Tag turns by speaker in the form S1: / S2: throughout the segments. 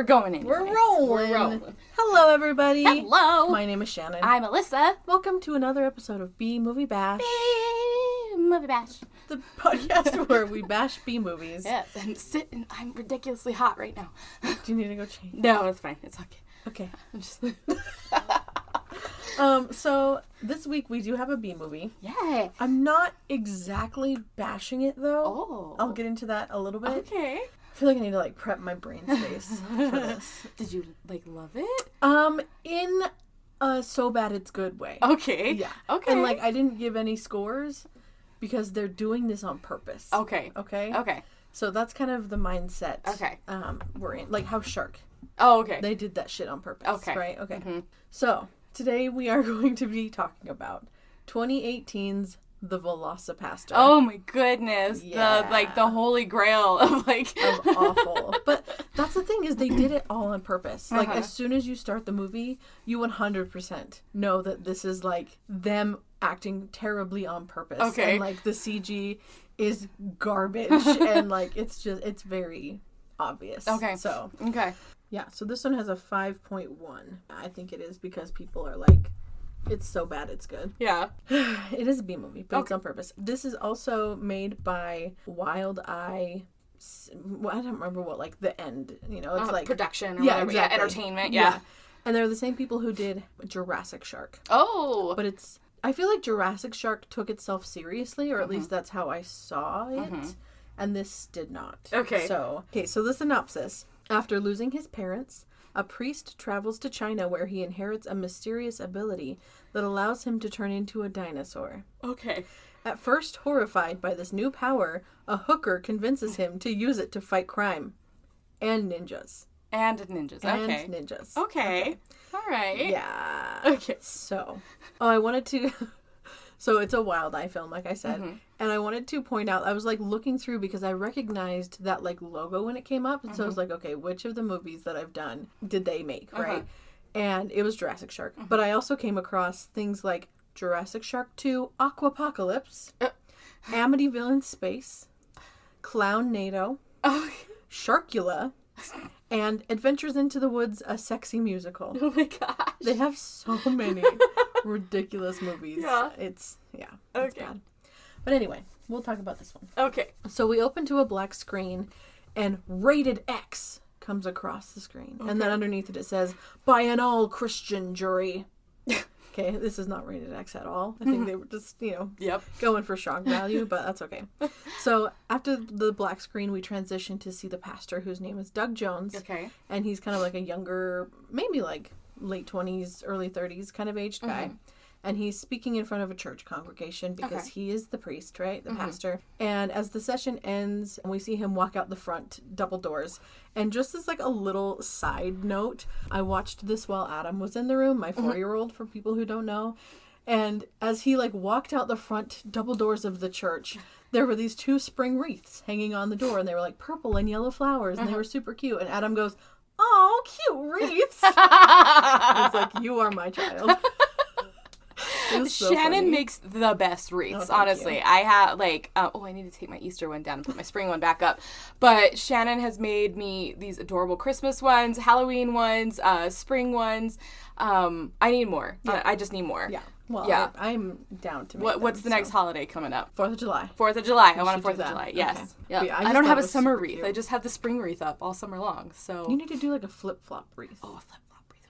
S1: We're going anyways.
S2: We're rolling. Hello, everybody.
S1: Hello.
S2: My name is Shannon.
S1: I'm Alyssa.
S2: Welcome to another episode of B Movie Bash.
S1: B Movie Bash.
S2: The podcast where we bash B movies.
S1: Yes, and I'm ridiculously hot right now.
S2: Do you need to go change?
S1: No, it's fine. It's okay.
S2: Okay.
S1: I'm just...
S2: So this week we do have a B movie.
S1: Yay.
S2: I'm not exactly bashing it though.
S1: Oh.
S2: I'll get into that a little bit.
S1: Okay.
S2: I feel like I need to prep my brain space for this.
S1: Did you love it?
S2: In a so bad it's good way.
S1: Okay.
S2: Yeah.
S1: Okay.
S2: And I didn't give any scores because they're doing this on purpose.
S1: Okay.
S2: Okay.
S1: Okay.
S2: So that's kind of the mindset.
S1: Okay.
S2: We're in, like how Shark.
S1: Oh, okay.
S2: They did that shit on purpose.
S1: Okay.
S2: Right. Okay.
S1: Mm-hmm.
S2: So today we are going to be talking about 2018's The Velocipastor.
S1: Oh my goodness.
S2: Yeah.
S1: The holy grail of
S2: Of awful. But that's the thing is they did it all on purpose. As soon as you start the movie, you 100% know that this is them acting terribly on purpose.
S1: Okay.
S2: And the CG is garbage and it's very obvious.
S1: Okay.
S2: So
S1: Okay.
S2: yeah, so this one has a 5.1. I think it is because people are it's so bad it's good.
S1: Yeah.
S2: It is a B movie, but it's
S1: Okay.
S2: on purpose. This is also made by Wild Eye. I don't remember what the end. It's
S1: production or
S2: yeah,
S1: whatever.
S2: exactly.
S1: Yeah, entertainment. Yeah.
S2: And they're the same people who did Jurassic Shark.
S1: Oh.
S2: But I feel like Jurassic Shark took itself seriously, or at least that's how I saw it. And this did not.
S1: Okay.
S2: So the synopsis. After losing his parents, a priest travels to China where he inherits a mysterious ability that allows him to turn into a dinosaur.
S1: Okay.
S2: At first horrified by this new power, a hooker convinces him to use it to fight crime. And ninjas.
S1: And ninjas. Okay.
S2: And ninjas.
S1: Okay. All right.
S2: Yeah.
S1: Okay.
S2: So, I wanted to... So it's a Wild Eye film, like I said. And I wanted to point out, I was looking through because I recognized that logo when it came up. And so I was okay, which of the movies that I've done did they make, right? And it was Jurassic Shark. But I also came across things like Jurassic Shark 2, Aquapocalypse, Amityville in Space, Clownado, Sharkula, and Adventures into the Woods, a sexy musical.
S1: Oh my gosh.
S2: They have so many ridiculous movies.
S1: Yeah.
S2: It's
S1: Okay.
S2: bad. But anyway, we'll talk about this one.
S1: Okay.
S2: So we open to a black screen and Rated X comes across the screen. Okay. And then underneath it says, by an all-Christian jury. Okay, this is not Rated X at all. I think they were just, going for shock value, but that's okay. So after the black screen, we transition to see the pastor, whose name is Doug Jones.
S1: Okay.
S2: And he's kind of a younger, maybe late 20s, early 30s kind of aged guy. And he's speaking in front of a church congregation because he is the priest, right? The pastor. And as the session ends, we see him walk out the front, double doors. And just as a little side note, I watched this while Adam was in the room, my 4-year-old, for people who don't know. And as he walked out the front double doors of the church, there were these 2 spring wreaths hanging on the door. And they were purple and yellow flowers. And they were super cute. And Adam goes, "Oh, cute wreaths." It's you are my child. So
S1: Shannon
S2: funny.
S1: makes the best wreaths,
S2: Oh,
S1: honestly.
S2: you.
S1: I have I need to take my Easter one down and put my spring one back up. But Shannon has made me these adorable Christmas ones, Halloween ones, spring ones. I need more.
S2: Yeah.
S1: I just need more.
S2: Yeah. Well,
S1: yeah.
S2: I'm down to make
S1: What's the next holiday coming up?
S2: 4th of July.
S1: 4th of July. I want a
S2: should
S1: 4th
S2: do
S1: of
S2: that.
S1: July. Yes.
S2: Okay.
S1: Yeah.
S2: But yeah,
S1: I
S2: just
S1: don't
S2: thought
S1: have
S2: it
S1: a
S2: was
S1: summer
S2: super
S1: wreath.
S2: cute.
S1: I just have the spring wreath up all summer long. So
S2: You need to do a flip-flop wreath.
S1: Oh, flip-flop wreath.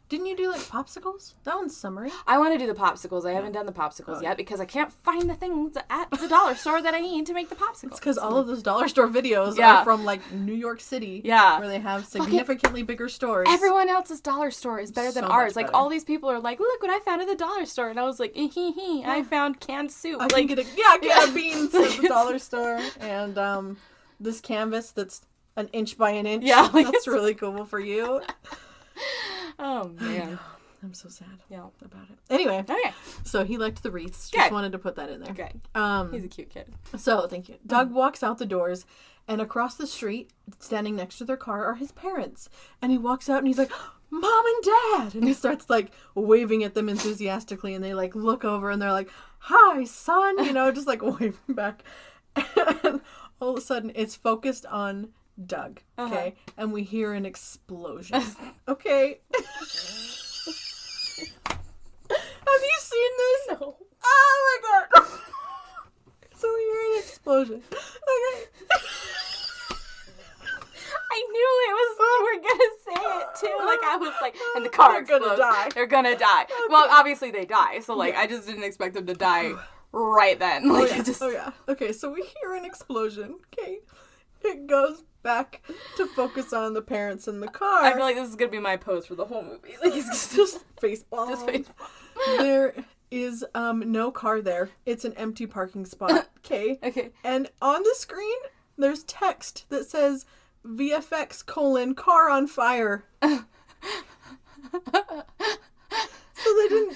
S2: Didn't you do popsicles? That one's summery.
S1: I want to do the popsicles. I haven't done the popsicles yet because I can't find the things at the dollar store that I need to make the popsicles.
S2: It's because all of those dollar store videos are from New York City.
S1: Yeah.
S2: Where they have significantly bigger stores.
S1: Everyone else's dollar store is better than
S2: So
S1: ours.
S2: much better.
S1: All these people are look what I found at the dollar store. And I was like, I found canned soup.
S2: I can get a can of beans at the dollar store. And this canvas that's an inch by an inch.
S1: Yeah.
S2: That's really cool for you.
S1: Oh, man.
S2: I'm so sad about it. Anyway,
S1: Okay.
S2: so he liked the wreaths.
S1: Good.
S2: Just wanted to put that in there.
S1: Okay. He's a cute kid.
S2: So, thank you. Doug walks out the doors, and across the street, standing next to their car, are his parents. And he walks out, and he's like, "Mom and Dad!" And he starts, waving at them enthusiastically, and they, look over, and they're like, "Hi, son!" Just, waving back. And all of a sudden, it's focused on Doug, okay? And we hear an explosion, okay? Have you seen this?
S1: No.
S2: Oh my god! So we hear an explosion. Okay.
S1: I knew it was, you were gonna say it too. Like, I was like, and the car explodes.
S2: Gonna die.
S1: They're gonna die. Okay. Well, obviously they die, so like, I just didn't expect them to die right then. Like,
S2: Oh yeah. Okay, so we hear an explosion, okay? It goes back to focus on the parents in the car.
S1: I feel like this is gonna be my pose for the whole movie. Like, it's
S2: just facepalm.
S1: Just facepalm.
S2: There is no car there. It's an empty parking spot, okay?
S1: Okay.
S2: And on the screen, there's text that says VFX : car on fire. So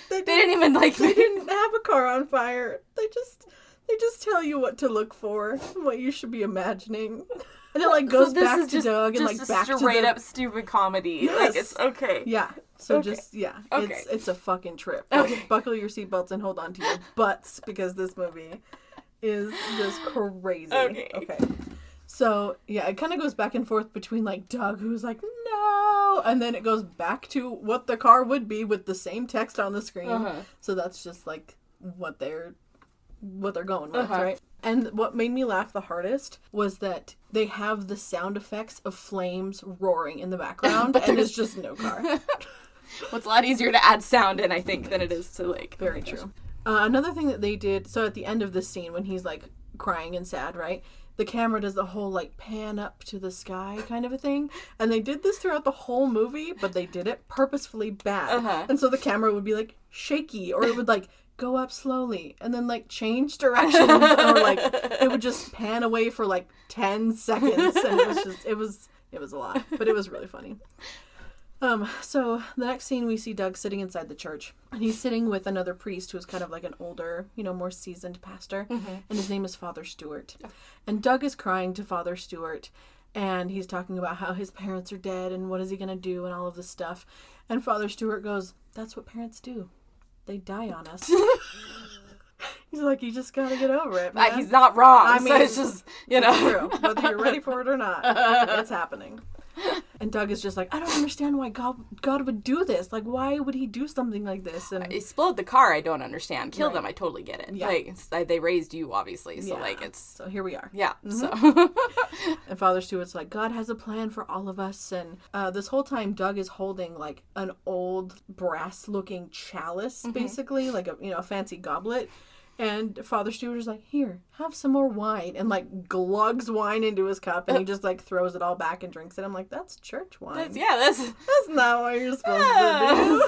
S2: they didn't even like. They didn't have a car on fire. They just tell you what to look for, what you should be imagining, and it like goes back to Doug and like back to the
S1: straight up stupid comedy.
S2: Yes.
S1: Like, it's okay.
S2: Yeah. So
S1: okay. Okay.
S2: It's a fucking trip.
S1: Okay.
S2: Like, buckle your seatbelts and hold on to your butts because this movie is just crazy. Okay. So, yeah, it kind of goes back and forth between, like, Doug, who's like, no! And then it goes back to what the car would be with the same text on the screen. So that's just, like, what they're going with, right? And what made me laugh the hardest was that they have the sound effects of flames roaring in the background, but there's just no car.
S1: Well, it's a lot easier to add sound in, I think, than it is to, like...
S2: Very true. Another thing that they did, so at the end of this scene, when he's, like, crying and sad, right? The camera does the whole, like, pan up to the sky kind of a thing. And they did this throughout the whole movie, but they did it purposefully bad. And so the camera would be, like, shaky, or it would, like, go up slowly, and then, like, change directions, or, like, it would just pan away for, like, 10 seconds, and it was a lot. But it was really funny. So the next scene we see Doug sitting inside the church, and he's sitting with another priest who's kind of like an older, more seasoned pastor, and his name is Father Stewart. And Doug is crying to Father Stewart, and he's talking about how his parents are dead and what is he going to do and all of this stuff. And Father Stewart goes, "That's what parents do. They die on us." He's like, "You just got to get over it, man."
S1: He's not wrong.
S2: I mean,
S1: so it's just,
S2: It's true. Whether you're ready for it or not, it's happening. And Doug is just like, "I don't understand why God would do this. Like, why would he do something like this?" And
S1: explode the car, I don't understand. Kill them, I totally get it.
S2: Yeah.
S1: Like, they raised you, obviously. So, like, it's...
S2: So here we are.
S1: Yeah, so...
S2: And Father Stewart's like, "God has a plan for all of us." And this whole time, Doug is holding, like, an old brass-looking chalice, basically. Like, a fancy goblet. And Father Stewart is like, "Here, have some more wine," and like glugs wine into his cup, and he just like throws it all back and drinks it. I'm like, that's church wine. That's not what you're supposed to do.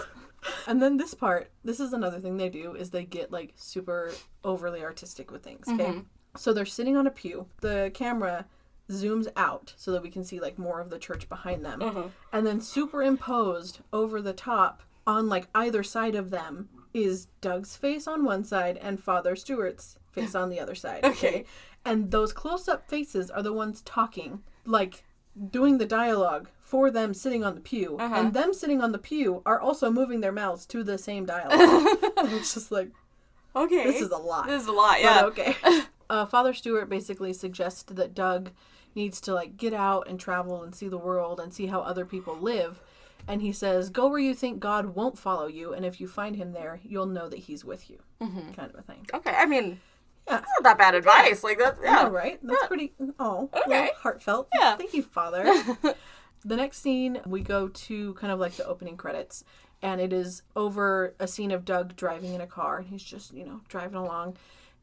S2: And then this is another thing they do, is they get like super overly artistic with things. Okay, so they're sitting on a pew. The camera zooms out so that we can see like more of the church behind them, and then superimposed over the top on like either side of them is Doug's face on one side and Father Stewart's face on the other side. Okay. And those close-up faces are the ones talking, like doing the dialogue for them sitting on the pew. And them sitting on the pew are also moving their mouths to the same dialogue. And it's just like, okay, this is a lot.
S1: Yeah.
S2: But okay. Father Stewart basically suggests that Doug needs to like get out and travel and see the world and see how other people live. And he says, "Go where you think God won't follow you, and if you find him there, you'll know that he's with you." Kind of a thing.
S1: Okay, I mean, that's not that bad advice. Like, that's,
S2: yeah. Know, right? That's pretty, heartfelt. Yeah. Thank you, Father. The next scene, we go to kind of like the opening credits, and it is over a scene of Doug driving in a car, and he's just, driving along.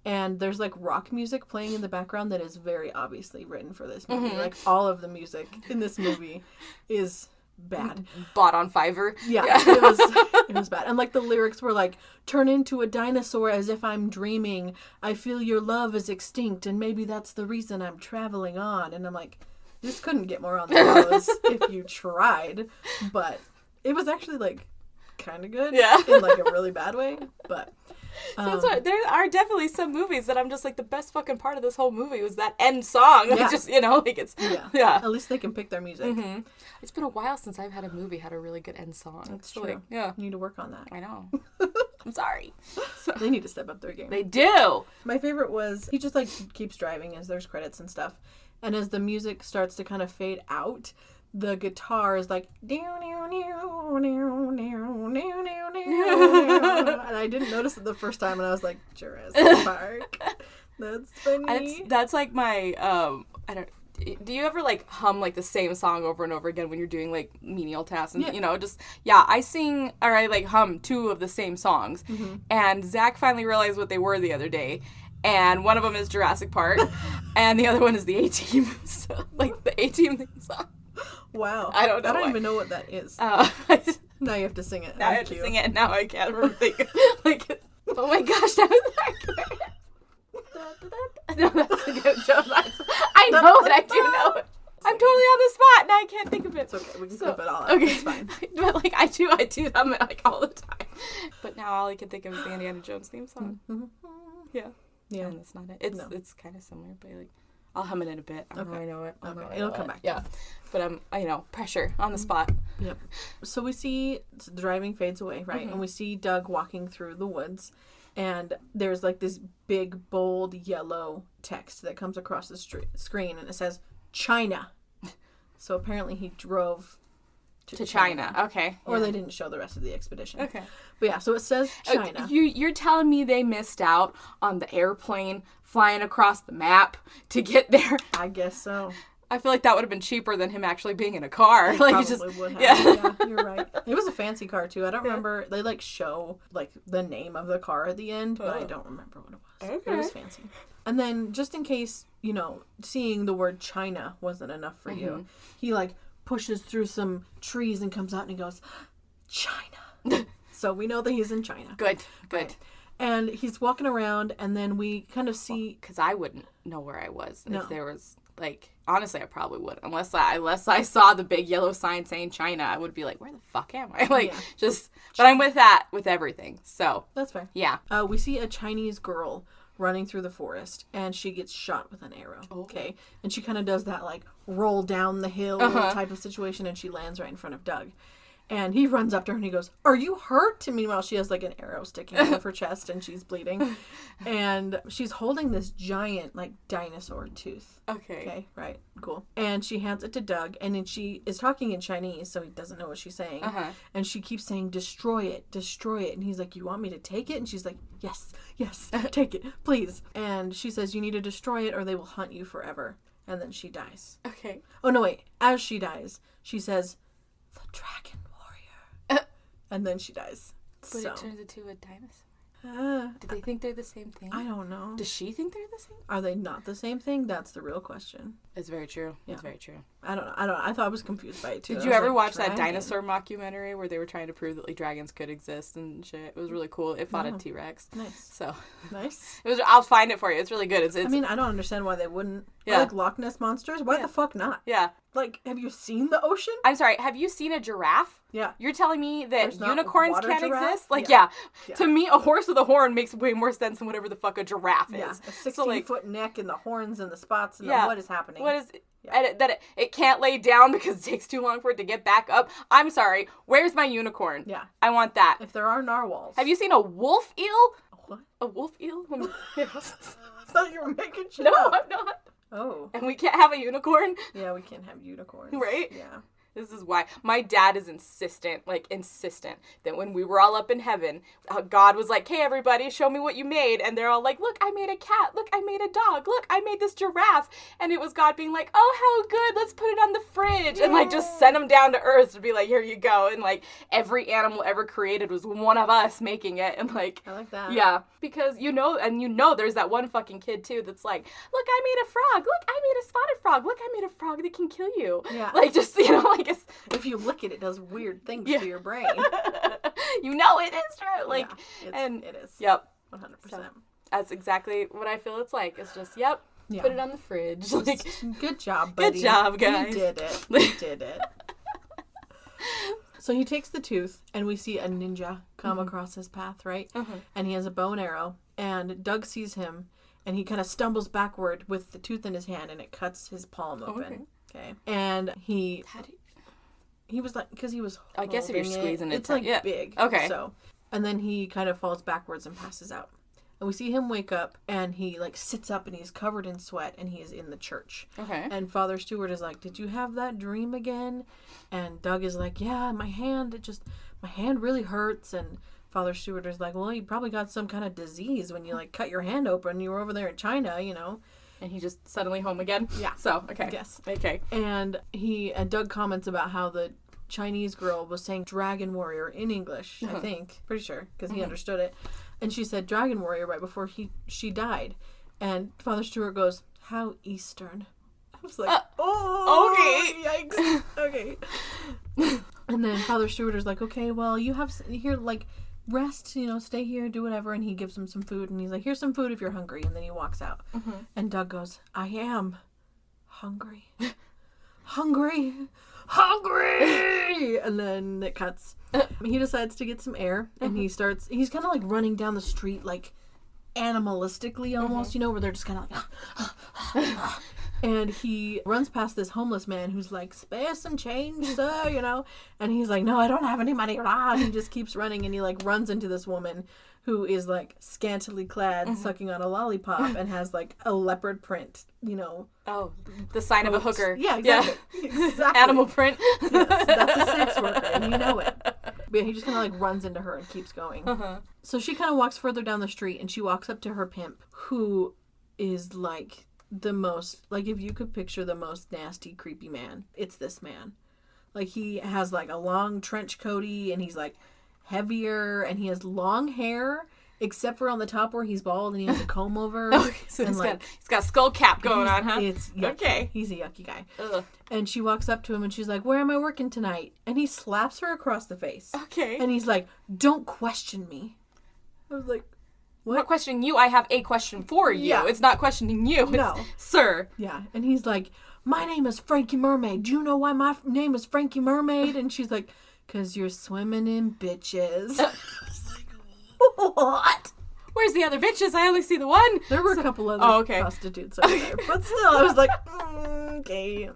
S2: And there's like rock music playing in the background that is very obviously written for this movie. Like, all of the music in this movie is... bad.
S1: Bought on Fiverr.
S2: Yeah. It was bad. And like the lyrics were like, "Turn into a dinosaur as if I'm dreaming. I feel your love is extinct, and maybe that's the reason I'm traveling on." And I'm like, this couldn't get more on the nose if you tried. But it was actually like kind of good. Yeah. In like a really bad way. But
S1: so that's what, there are definitely some movies that I'm just like, the best fucking part of this whole movie was that end song. Like, just, like it's... Yeah.
S2: At least they can pick their music.
S1: It's been a while since I've had a movie had a really good end song.
S2: That's true.
S1: Like, yeah.
S2: You need to work on that.
S1: I know. I'm sorry.
S2: So, they need to step up their game.
S1: They do.
S2: My favorite was, he just like keeps driving as there's credits and stuff. And as the music starts to kind of fade out, the guitar is like, and I didn't notice it the first time, and I was like, Jurassic Park. That's funny.
S1: That's like my, I don't, do you ever like hum like the same song over and over again when you're doing like menial tasks? And you know, just, I sing, or I like hum 2 of the same songs. And Zach finally realized what they were the other day. And one of them is Jurassic Park, and the other one is the A-Team. So, like, the A-Team theme song.
S2: Wow.
S1: I don't know.
S2: I don't even know what that is. Now you have to sing it.
S1: Now I have to sing it, and now I can't remember thinking. Like, oh my gosh, that was accurate. No, that's a good joke. I know it. I do know it. I'm totally on the spot. Now I can't think of it.
S2: It's okay. We can clip it all out.
S1: Okay.
S2: It's fine.
S1: But, like, I do hum it, like, all the time. But now all I can think of is the Indiana Jones theme song. Yeah.
S2: Yeah.
S1: And that's not it. It's kind of similar, but like I'll hum it in a bit. I know it.
S2: It'll come back.
S1: Yeah. But pressure on the spot.
S2: Yep. So we see the driving fades away, right? And we see Doug walking through the woods, and there's like this big bold yellow text that comes across the screen, and it says China. So apparently he drove to China.
S1: Okay.
S2: Or they didn't show the rest of the expedition.
S1: Okay.
S2: But yeah, so it says China.
S1: You're telling me they missed out on the airplane flying across the map to get there?
S2: I guess so.
S1: I feel like that would have been cheaper than him actually being in a car.
S2: It
S1: like
S2: probably
S1: just
S2: would have.
S1: Yeah.
S2: You're right. It was a fancy car too. I don't remember. They like show like the name of the car at the end, but I don't remember what it was.
S1: Okay.
S2: It was fancy. And then just in case, seeing the word China wasn't enough for you, he like pushes through some trees and comes out and he goes, China. So we know that he's in China.
S1: Good.
S2: Right. And he's walking around, and then we kind of see...
S1: Because I wouldn't know where I was if there was, like... Honestly, I probably would. Unless I saw the big yellow sign saying China, I would be like, where the fuck am I? But I'm with everything. So...
S2: That's fair.
S1: Yeah.
S2: We see a Chinese girl running through the forest, and she gets shot with an arrow. Okay. And she kind of does that, like, roll down the hill type of situation, and she lands right in front of Doug. And he runs up to her and he goes, "Are you hurt?" And meanwhile, she has like an arrow sticking out of her chest and she's bleeding. And she's holding this giant like dinosaur tooth. Okay, right. Cool. And she hands it to Doug, and then she is talking in Chinese, so he doesn't know what she's saying. And she keeps saying, destroy it. And he's like, "You want me to take it?" And she's like, yes, take it, please. And she says, "You need to destroy it or they will hunt you forever." And then she dies.
S1: Okay.
S2: Oh, no, wait. As she dies, she says, "The dragon." And then she dies.
S1: But it turns into a dinosaur. Do they think they're the same thing?
S2: I don't know.
S1: Does she think they're the same?
S2: Are they not the same thing? That's the real question.
S1: It's very true.
S2: Yeah.
S1: It's very true.
S2: I don't know. I thought I was confused by it too.
S1: Did you ever watch that dinosaur mockumentary where they were trying to prove that like dragons could exist and shit? It was really cool. It fought a T-Rex.
S2: Nice.
S1: So
S2: nice.
S1: It was. I'll find it for you. It's really good. It's I
S2: mean, I don't understand why they wouldn't.
S1: Yeah.
S2: Like Loch Ness monsters. Why the fuck not?
S1: Yeah.
S2: Like, have you seen the ocean?
S1: I'm sorry. Have you seen a giraffe?
S2: Yeah.
S1: You're telling me that
S2: There's
S1: unicorns can't
S2: giraffe?
S1: exist? Like, yeah. To me, a horse with a horn makes way more sense than whatever the fuck a giraffe is.
S2: Yeah. A 16-foot neck and the horns and the spots and what is happening?
S1: What is... That it can't lay down because it takes too long for it to get back up. I'm sorry. Where's my unicorn?
S2: Yeah.
S1: I want that.
S2: If there are narwhals.
S1: Have you seen a wolf eel?
S2: What?
S1: A wolf eel?
S2: I thought you were making shit
S1: No,
S2: up.
S1: I'm not.
S2: Oh.
S1: And we can't have a unicorn?
S2: Yeah, we can't have unicorns.
S1: Right?
S2: Yeah.
S1: This is why. My dad is insistent that when we were all up in heaven, God was like, "Hey, everybody, show me what you made." And they're all like, "Look, I made a cat. Look, I made a dog. Look, I made this giraffe." And it was God being like, "Oh, how good. Let's put it on the fridge." And like just send them down to earth to be like, "Here you go." And like every animal ever created was one of us making it. And like,
S2: I like that.
S1: Yeah. Because there's that one fucking kid too that's like, "Look, I made a frog. Look, I made a spotted frog. Look, I made a frog that can kill you."
S2: Yeah.
S1: Like just, like
S2: if you lick it, it does weird things to your brain.
S1: It is true. Like,
S2: it is.
S1: Yep.
S2: 100%.
S1: So, that's exactly what I feel it's like. It's just, put it on the fridge. Like,
S2: good job, buddy.
S1: Good job, guys.
S2: You did it. You did it. So he takes the tooth, and we see a ninja come across his path, right? And he has a bow and arrow, and Doug sees him, and he kind of stumbles backward with the tooth in his hand, and it cuts his palm open. Okay. And he was like, because he was
S1: I guess if you're squeezing it,
S2: it's like big.
S1: Okay.
S2: So, and then he kind of falls backwards and passes out. And we see him wake up, and he, like, sits up, and he's covered in sweat, and he is in the church.
S1: Okay.
S2: And Father Stewart is like, did you have that dream again? And Doug is like, yeah, my hand really hurts. And Father Stewart is like, well, you probably got some kind of disease when you, like, cut your hand open. You were over there in China, you know.
S1: And he just suddenly home again?
S2: Yeah.
S1: So, okay.
S2: Yes.
S1: Okay.
S2: And Doug comments about how the Chinese girl was saying Dragon Warrior in English, I think. Pretty sure, because he understood it. And she said Dragon Warrior right before she died. And Father Stewart goes, how Eastern. I was like, okay. Yikes. Okay. And then Father Stewart is like, okay, well, you have here, like, rest, you know, stay here, do whatever. And he gives him some food, and he's like, here's some food if you're hungry. And then he walks out. And Doug goes, I am hungry. Hungry. And then it cuts. He decides to get some air, and he's kind of like running down the street, like animalistically almost, you know, where they're just kind of like, and he runs past this homeless man who's like, spare some change, sir, you know, and he's like, no, I don't have any money, and he just keeps running, and he like runs into this woman who is like scantily clad, sucking on a lollipop, and has like a leopard print, you know.
S1: Oh, the sign of a hooker.
S2: Yeah, exactly. Exactly.
S1: Animal print.
S2: Yes, that's a sex worker, and you know it. But yeah, he just kind of like runs into her and keeps going. So she kind of walks further down the street, and she walks up to her pimp, who is like the most, like, if you could picture the most nasty, creepy man, it's this man. Like, he has like a long trench coaty, and he's like heavier, and he has long hair, except for on the top where he's bald and he has a comb over.
S1: So he's got a skull cap going on, huh?
S2: It's yucky.
S1: Okay.
S2: He's a yucky guy.
S1: Ugh.
S2: And she walks up to him, and she's like, where am I working tonight? And he slaps her across the face.
S1: Okay.
S2: And he's like, don't question me. I was like, what?
S1: I'm not questioning you. I have a question for you.
S2: Yeah.
S1: It's not questioning you.
S2: No.
S1: It's, sir.
S2: Yeah. And he's like, my name is Frankie Mermaid. Do you know why my name is Frankie Mermaid? And she's like, because you're swimming in bitches. I was like, what?
S1: Where's the other bitches? I only see the one.
S2: There were a couple other prostitutes over there. But still, I was like, okay.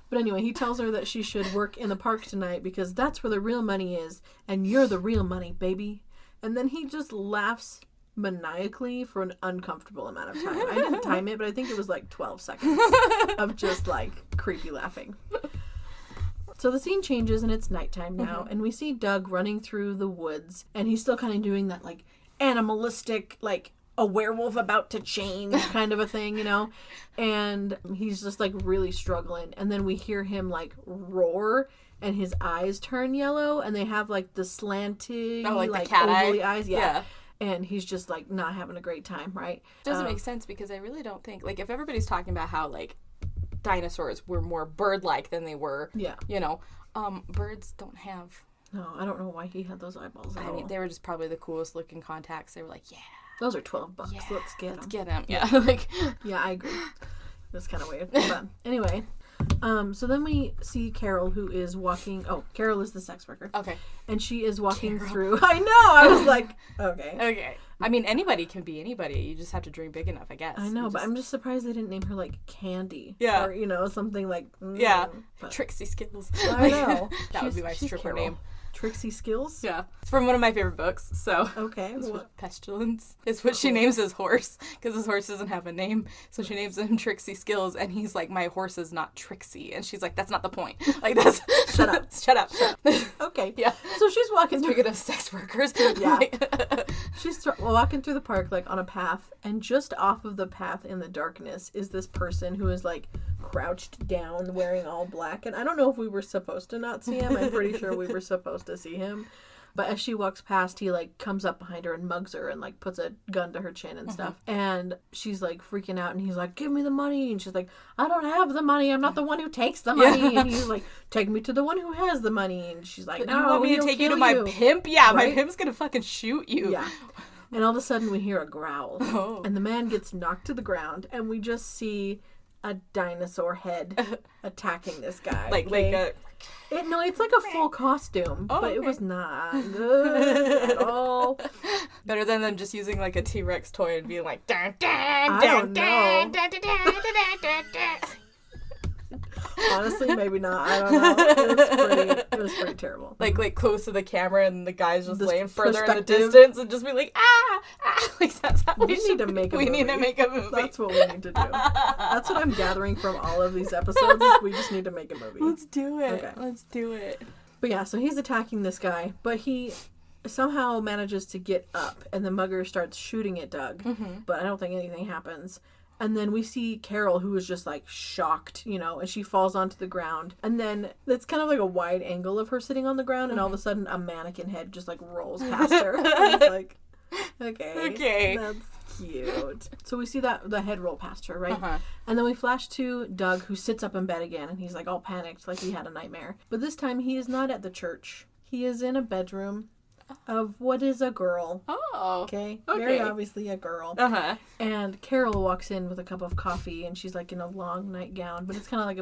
S2: But anyway, he tells her that she should work in the park tonight because that's where the real money is. And you're the real money, baby. And then he just laughs maniacally for an uncomfortable amount of time. I didn't time it, but I think it was like 12 seconds of just like creepy laughing. So the scene changes, and it's nighttime now, and we see Doug running through the woods, and he's still kind of doing that like animalistic, like a werewolf about to change kind of a thing, you know, and he's just like really struggling. And then we hear him like roar, and his eyes turn yellow, and they have like the slanted,
S1: like
S2: the
S1: cat
S2: ovaly
S1: eye.
S2: eyes, yeah. And he's just like not having a great time, right?
S1: Doesn't make sense, because I really don't think, like, if everybody's talking about how like dinosaurs were more bird-like than they were, you know, birds don't have.
S2: No, I don't know why he had those eyeballs at all.
S1: I mean, they were just probably the coolest looking contacts. They were like, yeah.
S2: Those are $12.
S1: Yeah,
S2: let's get them.
S1: Let's get them. Yeah. Like,
S2: yeah, I agree. That's kind of weird. But anyway, so then we see Carol, who is walking. Oh, Carol is the sex worker.
S1: Okay.
S2: And she is walking through. I know. I was like, okay.
S1: Okay. I mean, anybody can be anybody. You just have to dream big enough, I guess.
S2: I know, but I'm just surprised they didn't name her like Candy.
S1: Yeah.
S2: Or, you know, something like. But...
S1: Trixie Skittles.
S2: I know.
S1: That would be my stripper
S2: Carol.
S1: name.
S2: Trixie Skills?
S1: Yeah. It's from one of my favorite books, so.
S2: Okay.
S1: Pestilence is what she names his horse, because his horse doesn't have a name, so she names him Trixie Skills, and he's like, my horse is not Trixie, and she's like, that's not the point. Like, that's...
S2: Shut up.
S1: Shut up.
S2: Okay.
S1: Yeah.
S2: So she's walking through...
S1: Speaking of sex workers.
S2: Yeah. She's walking through the park, like, on a path, and just off of the path in the darkness is this person who is, like, crouched down wearing all black, and I don't know if we were supposed to not see him. I'm pretty sure we were supposed to see him, but as she walks past, he like comes up behind her and mugs her and like puts a gun to her chin and stuff, and she's like freaking out, and he's like, give me the money, and she's like, I don't have the money, I'm not the one who takes the money. And he's like, take me to the one who has the money, and she's like, no,
S1: you want me to take you to my pimp? Yeah, right? My pimp's gonna fucking shoot you.
S2: Yeah. And all of a sudden we hear a growl, and the man gets knocked to the ground, and we just see a dinosaur head attacking this guy. It's like a full costume, but it was not good at all.
S1: Better than them just using like a T-Rex toy and being like, dun, dun,
S2: I
S1: dun,
S2: don't know.
S1: dun, dun, dun, dun, dun, dun, dun.
S2: Honestly, maybe not. I don't know. It was pretty terrible.
S1: Like close to the camera and the guy's just laying further in the
S2: perspective.
S1: distance and just be like, like that's how
S2: We need to make a movie.
S1: We need to make a movie.
S2: That's what we need to do. That's what I'm gathering from all of these episodes is we just need to make a movie.
S1: Let's do it.
S2: Okay.
S1: Let's do it.
S2: But yeah, so he's attacking this guy, but he somehow manages to get up, and the mugger starts shooting at Doug, but I don't think anything happens. And then we see Carol, who is just, like, shocked, you know, and she falls onto the ground. And then it's kind of like a wide angle of her sitting on the ground, and all of a sudden a mannequin head just, like, rolls past her. And it's like, okay. That's cute. So we see the head roll past her, right? And then we flash to Doug, who sits up in bed again, and he's, like, all panicked, like he had a nightmare. But this time he is not at the church. He is in a bedroom of what is a girl.
S1: Oh.
S2: Okay. Very obviously a girl. And Carol walks in with a cup of coffee, and she's like in a long nightgown, but it's kind of like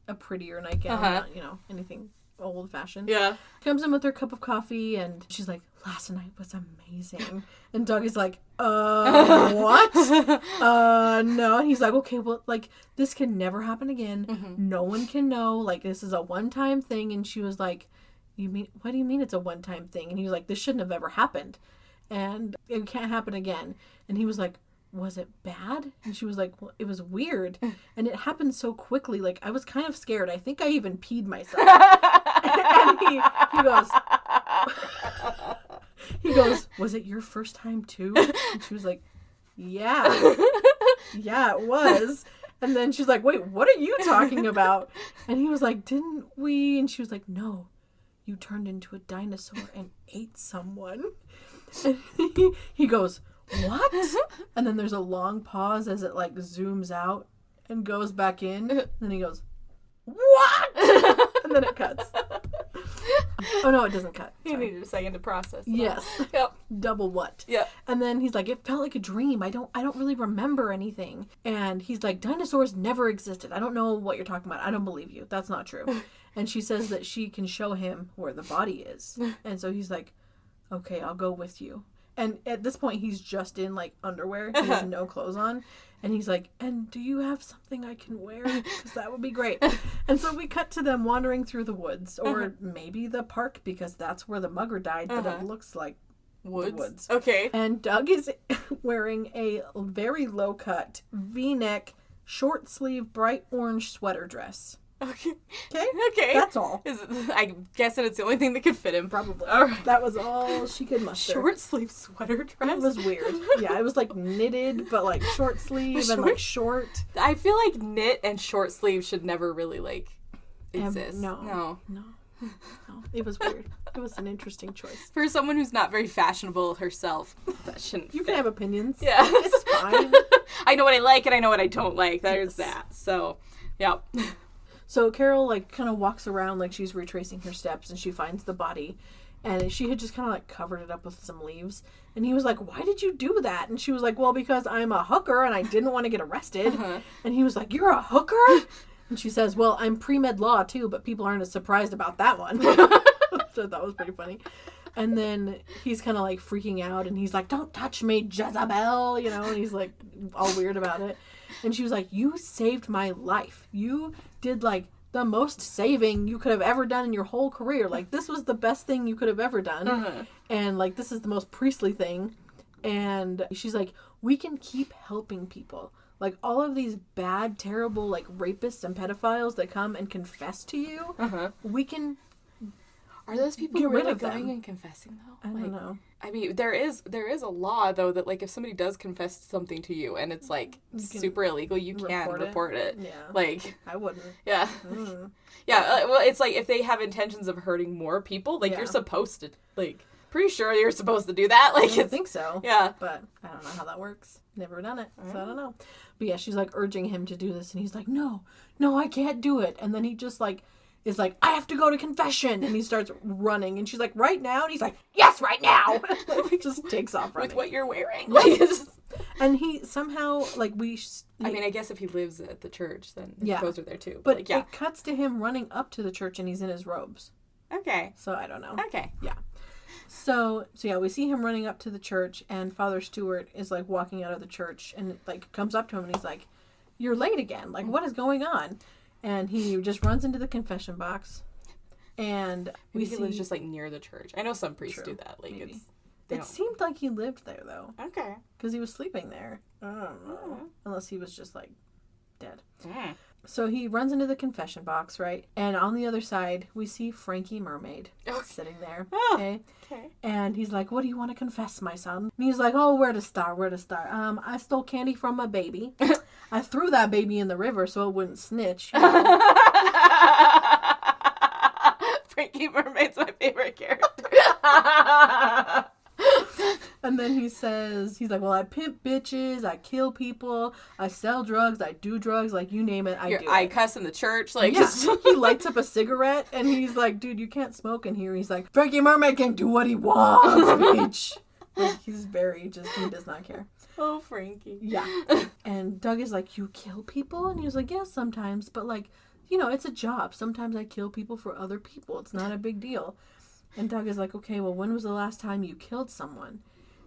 S2: a prettier nightgown, not, you know, anything old fashioned.
S1: Yeah.
S2: Comes in with her cup of coffee, and she's like, last night was amazing. And Doug is like, what? No. And he's like, okay, well, like, this can never happen again. No one can know. Like, this is a one-time thing. And she was like, what do you mean it's a one-time thing? And he was like, this shouldn't have ever happened. And it can't happen again. And he was like, was it bad? And she was like, well, it was weird. And it happened so quickly. Like, I was kind of scared. I think I even peed myself. And he goes, was it your first time too? And she was like, yeah, it was. And then she's like, wait, what are you talking about? And he was like, didn't we? And she was like, no. You turned into a dinosaur and ate someone. And he goes, what? And then there's a long pause as it like zooms out and goes back in. And then he goes, what? And then it cuts. Oh no, it doesn't cut.
S1: You needed a second to process.
S2: Yes.
S1: Yep.
S2: Double what?
S1: Yeah.
S2: And then he's like, it felt like a dream. I don't really remember anything. And he's like, dinosaurs never existed. I don't know what you're talking about. I don't believe you. That's not true. And she says that she can show him where the body is. And so he's like, okay, I'll go with you. And at this point, he's just in, like, underwear. He has no clothes on. And he's like, and do you have something I can wear? Because that would be great. And so we cut to them wandering through the woods. Or maybe the park, because that's where the mugger died. But it looks like the woods.
S1: Okay.
S2: And Doug is wearing a very low-cut, V-neck, short-sleeve, bright orange sweater dress.
S1: Okay.
S2: Okay. That's all.
S1: I'm guessing it's the only thing that could fit him.
S2: Probably.
S1: All right.
S2: That was all she could muster.
S1: Short sleeve sweater dress.
S2: It was weird. Yeah, it was like knitted, but like short sleeve and like short.
S1: I feel like knit and short sleeve should never really like exist.
S2: No. It was weird. It was an interesting choice.
S1: For someone who's not very fashionable herself, that shouldn't
S2: You
S1: fit.
S2: can have opinions.
S1: Yeah.
S2: It's fine.
S1: I know what I like and I know what I don't like. There's that. So, yeah.
S2: So Carol, like, kind of walks around like she's retracing her steps, and she finds the body. And she had just kind of, like, covered it up with some leaves. And he was like, why did you do that? And she was like, well, because I'm a hooker, and I didn't want to get arrested. And he was like, you're a hooker? And she says, well, I'm pre-med law, too, but people aren't as surprised about that one. So that was pretty funny. And then he's kind of, like, freaking out, and he's like, don't touch me, Jezebel, you know? And he's, like, all weird about it. And she was like, you saved my life. You did, like, the most saving you could have ever done in your whole career. Like, this was the best thing you could have ever done. And, like, this is the most priestly thing. And she's like, we can keep helping people. Like, all of these bad, terrible, like, rapists and pedophiles that come and confess to you, we can...
S1: Are those people
S2: get rid
S1: really
S2: of
S1: going
S2: them.
S1: and confessing, though?
S2: I don't know.
S1: I mean, there is a law, though, that, like, if somebody does confess something to you and it's, like, super illegal, you can report it.
S2: Yeah.
S1: Like...
S2: I wouldn't.
S1: Yeah. Yeah, well, it's like, if they have intentions of hurting more people, like, you're supposed to, like... Pretty sure you're supposed to do that. Like,
S2: I think so.
S1: Yeah.
S2: But I don't know how that works. Never done it. So I don't know. But yeah, she's, like, urging him to do this. And he's like, no, I can't do it. And then he just, like... is like, I have to go to confession. And he starts running. And she's like, right now? And he's like, yes, right now. He just takes off running.
S1: With what you're wearing. Like,
S2: and he somehow, like,
S1: I mean, I guess if he lives at the church, then his clothes are there too.
S2: But
S1: like, yeah.
S2: It cuts to him running up to the church and he's in his robes.
S1: Okay.
S2: So I don't know.
S1: Okay.
S2: Yeah. So yeah, we see him running up to the church, and Father Stewart is, like, walking out of the church and, like, comes up to him and he's like, you're late again. Like, what is going on? And he just runs into the confession box. And we see...
S1: he lives just, like, near the church. I know some priests do that. Like,
S2: maybe.
S1: It
S2: don't... seemed like he lived there, though.
S1: Okay.
S2: Because he was sleeping there. I don't know. Unless he was just, like, dead.
S1: Mm.
S2: So he runs into the confession box, right? And on the other side, we see Frankie Mermaid sitting there. Okay. And he's like, what do you want to confess, my son? And he's like, oh, where to start? I stole candy from a baby. I threw that baby in the river so it wouldn't snitch. You know?
S1: Frankie Mermaid's my favorite character.
S2: And then he says, he's like, well, I pimp bitches, I kill people, I sell drugs, I do drugs, like, you name it, I
S1: cuss in the church, like,
S2: yeah. He lights up a cigarette, and he's like, dude, you can't smoke in here. He's like, Frankie Mermaid can do what he wants, bitch. Like, he's very he does not care.
S1: Oh, Frankie.
S2: Yeah. And Doug is like, you kill people? And he was like, yeah, sometimes, but, like, you know, it's a job. Sometimes I kill people for other people. It's not a big deal. And Doug is like, okay, well, when was the last time you killed someone?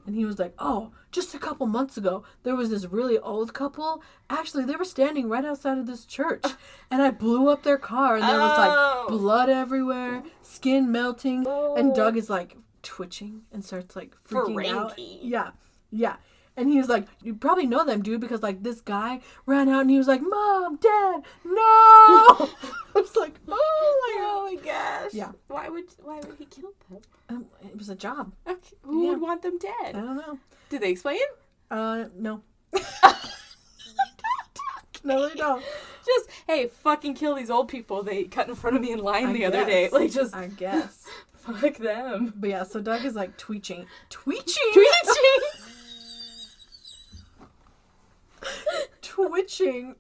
S2: And he was like, oh, just a couple months ago, there was this really old couple. Actually, they were standing right outside of this church. And I blew up their car. And there was, like, blood everywhere, skin melting. And Doug is, like, twitching and starts, like, freaking out. Yeah. Yeah. And he was like, you probably know them, dude, because, like, this guy ran out and he was like, Mom, Dad, no! I was like, oh my gosh. Yeah.
S1: Why would he kill them?
S2: It was a job.
S1: Okay. Who would want them dead?
S2: I don't know.
S1: Did they explain?
S2: No. No, they don't.
S1: Just, hey, fucking kill these old people they cut in front of me in line the other day. Like, just...
S2: I guess.
S1: Fuck them.
S2: But yeah, so Doug is, like, twitching. Twitching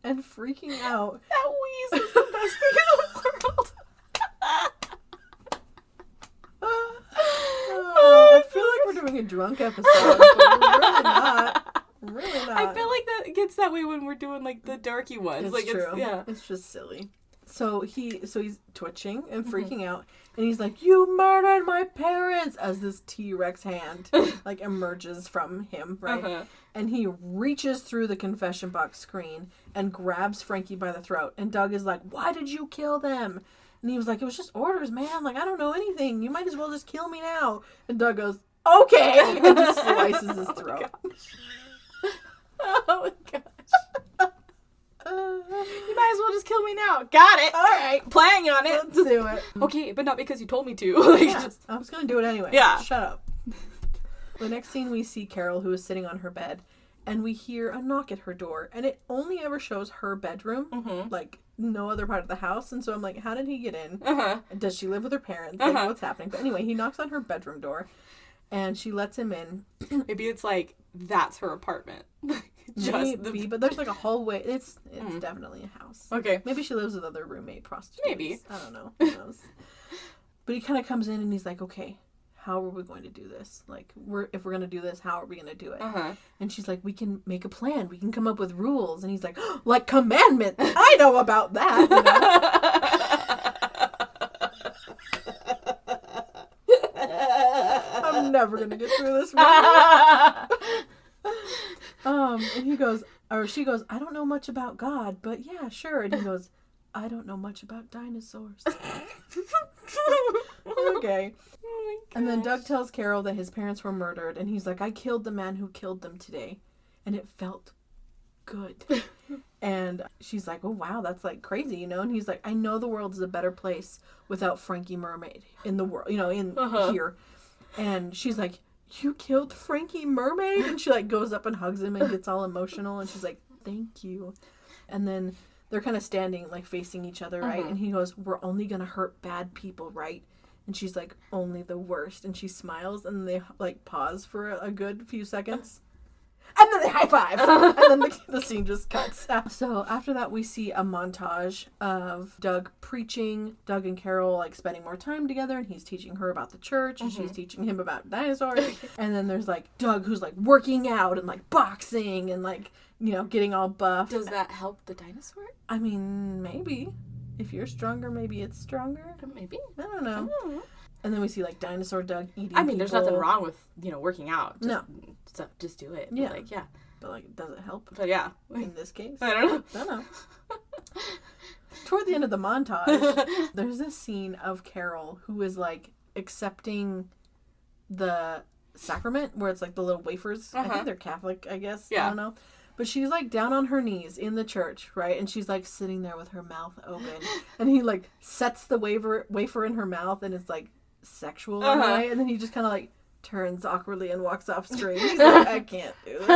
S2: and freaking out.
S1: That wheeze is the best thing in the world.
S2: I feel like we're doing a drunk episode, but we're really not. Really not.
S1: I feel like that gets that way when we're doing, like, the darky ones.
S2: It's
S1: like,
S2: true.
S1: Yeah.
S2: It's just silly. So he's twitching and freaking out, and he's like, you murdered my parents, as this T-Rex hand, like, emerges from him, right? And he reaches through the confession box screen and grabs Frankie by the throat, and Doug is like, why did you kill them? And he was like, it was just orders, man, like, I don't know anything, you might as well just kill me now. And Doug goes, okay, and just slices his throat.
S1: Oh my gosh. You might as well just kill me now. Got it.
S2: All right.
S1: Planning on it.
S2: Let's do it.
S1: Okay, but not because you told me to. Like,
S2: yeah, I was going to do it anyway.
S1: Yeah.
S2: Shut up. The next scene, we see Carol, who is sitting on her bed, and we hear a knock at her door, and it only ever shows her bedroom, like, no other part of the house. And so I'm like, how did he get in? Does she live with her parents? Like, what's happening? But anyway, he knocks on her bedroom door, and she lets him in.
S1: Maybe it's like, that's her apartment.
S2: Maybe, but there's like a hallway. It's definitely a house.
S1: Okay.
S2: Maybe she lives with other roommate prostitutes.
S1: Maybe.
S2: I don't know. Who knows? But he kind of comes in and he's like, okay, how are we going to do this? Like, if we're going to do this, how are we going to do it? And she's like, we can make a plan. We can come up with rules. And he's like, oh, like commandments. I know about that. You know? I'm never going to get through this movie. And he goes, or she goes, I don't know much about God, but yeah, sure. And he goes, I don't know much about dinosaurs. Okay.
S1: Oh,
S2: and then Doug tells Carol that his parents were murdered, and he's like, I killed the man who killed them today, and it felt good. And she's like, oh wow, that's like crazy, you know? And he's like, I know the world is a better place without Frankie Mermaid in the world, you know, in here. And she's like, you killed Frankie Mermaid? And she like goes up and hugs him and gets all emotional, and she's like, thank you. And then they're kind of standing like facing each other, right? And he goes, we're only gonna hurt bad people, right? And she's like, only the worst. And she smiles, and they like pause for a good few seconds, and then they high five. And then the scene just cuts. So after that, we see a montage of Doug preaching, Doug and Carol like spending more time together, and he's teaching her about the church, and she's teaching him about dinosaurs. And then there's like Doug who's like working out and like boxing and like, you know, getting all buff.
S1: Does that help the dinosaur?
S2: I mean, maybe. If you're stronger, maybe it's stronger.
S1: Maybe.
S2: I don't know. And then we see like dinosaur Doug eating
S1: people. There's nothing wrong with, you know, working out. Just do it.
S2: Yeah.
S1: But, like, yeah.
S2: But like, does it help?
S1: But yeah.
S2: In this case?
S1: I don't know.
S2: toward the end of the montage, there's this scene of Carol who is like accepting the sacrament where it's like the little wafers. I think they're Catholic, I guess. I don't know. But she's like down on her knees in the church, right? And she's like sitting there with her mouth open. And he like sets the wafer in her mouth and it's like sexual, right? And then he just kind of like turns awkwardly and walks off screen. He's like, I can't do this.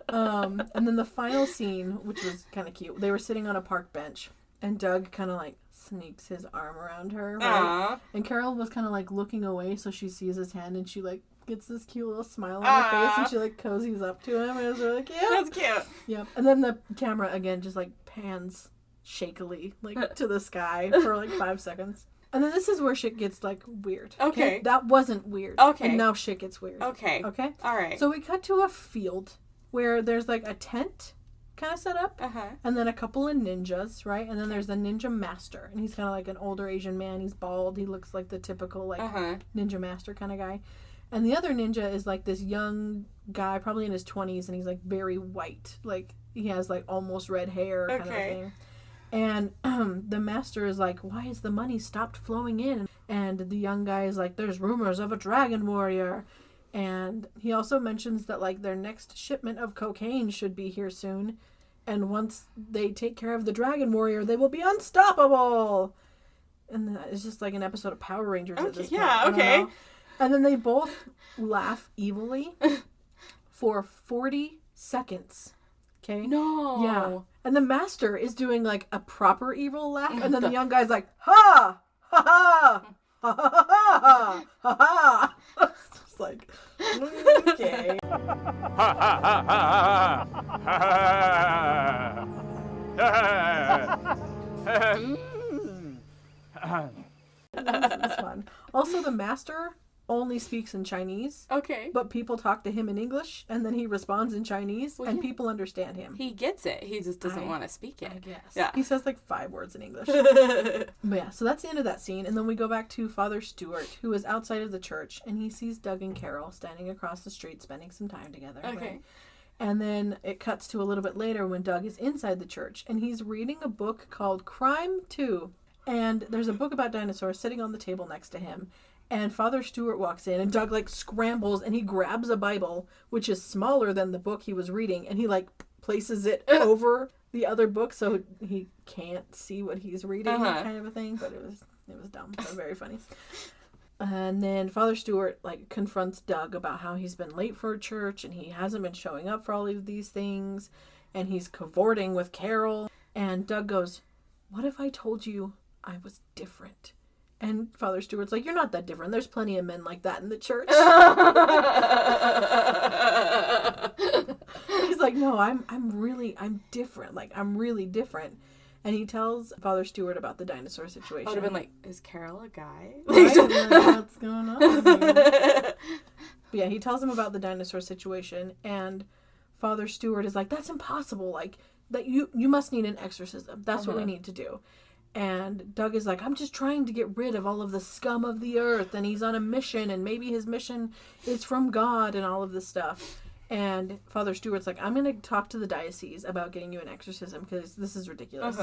S2: And then the final scene, which was kind of cute, they were sitting on a park bench and Doug kind of like sneaks his arm around her, right? And Carol was kind of like looking away so she sees his hand and she like gets this cute little smile on her face and she like cozies up to him and it was really cute.
S1: That's cute.
S2: Yep. And then the camera again just like pans shakily like to the sky for like 5 seconds. And then this is where shit gets like weird. Okay. That wasn't weird.
S1: Okay.
S2: And now shit gets weird.
S1: Okay.
S2: Okay?
S1: All right.
S2: So we cut to a field where there's like a tent kind of set up. And then a couple of ninjas, right? And then there's the ninja master. And he's kind of like an older Asian man. He's bald. He looks like the typical like ninja master kind of guy. And the other ninja is like this young guy, probably in his 20s, and he's like very white. Like he has like almost red hair kind of thing. And the master is like, why has the money stopped flowing in? And the young guy is like, there's rumors of a dragon warrior. And he also mentions that like their next shipment of cocaine should be here soon. And once they take care of the dragon warrior, they will be unstoppable. And it's just like an episode of Power Rangers at this point.
S1: Yeah, okay.
S2: And then they both laugh evilly for 40 seconds. Okay?
S1: No.
S2: Yeah. And the master is doing like a proper evil laugh. And then the young guy's like, ha! Ha ha! Ha ha ha! Ha ha! It's just like, okay.
S3: Ha ha ha ha ha ha.
S2: This is fun. Also, the master only speaks in Chinese.
S1: Okay.
S2: But people talk to him in English, and then he responds in Chinese, and people understand him.
S1: He gets it. He just doesn't want to speak it.
S2: I guess.
S1: Yeah.
S2: He says like 5 words in English. But yeah, so that's the end of that scene. And then we go back to Father Stewart, who is outside of the church, and he sees Doug and Carol standing across the street spending some time together.
S1: Okay.
S2: Right? And then it cuts to a little bit later when Doug is inside the church, and he's reading a book called Crime 2. And there's a book about dinosaurs sitting on the table next to him. And Father Stewart walks in, and Doug, like, scrambles, and he grabs a Bible, which is smaller than the book he was reading, and he, like, places it over the other book so he can't see what he's reading, kind of a thing. But it was dumb. It was very funny. And then Father Stewart, like, confronts Doug about how he's been late for church, and he hasn't been showing up for all of these things, and he's cavorting with Carol. And Doug goes, what if I told you I was different? And Father Stewart's like, you're not that different. There's plenty of men like that in the church. He's like, no, I'm different. Like, I'm really different. And he tells Father Stewart about the dinosaur situation.
S1: I would have been like, is Carol a guy?
S2: Right? Like, what's going on here? But yeah, he tells him about the dinosaur situation. And Father Stewart is like, that's impossible. Like, that you must need an exorcism. That's what we need to do. And Doug is like, I'm just trying to get rid of all of the scum of the earth. And he's on a mission. And maybe his mission is from God and all of this stuff. And Father Stewart's like, I'm going to talk to the diocese about getting you an exorcism because this is ridiculous.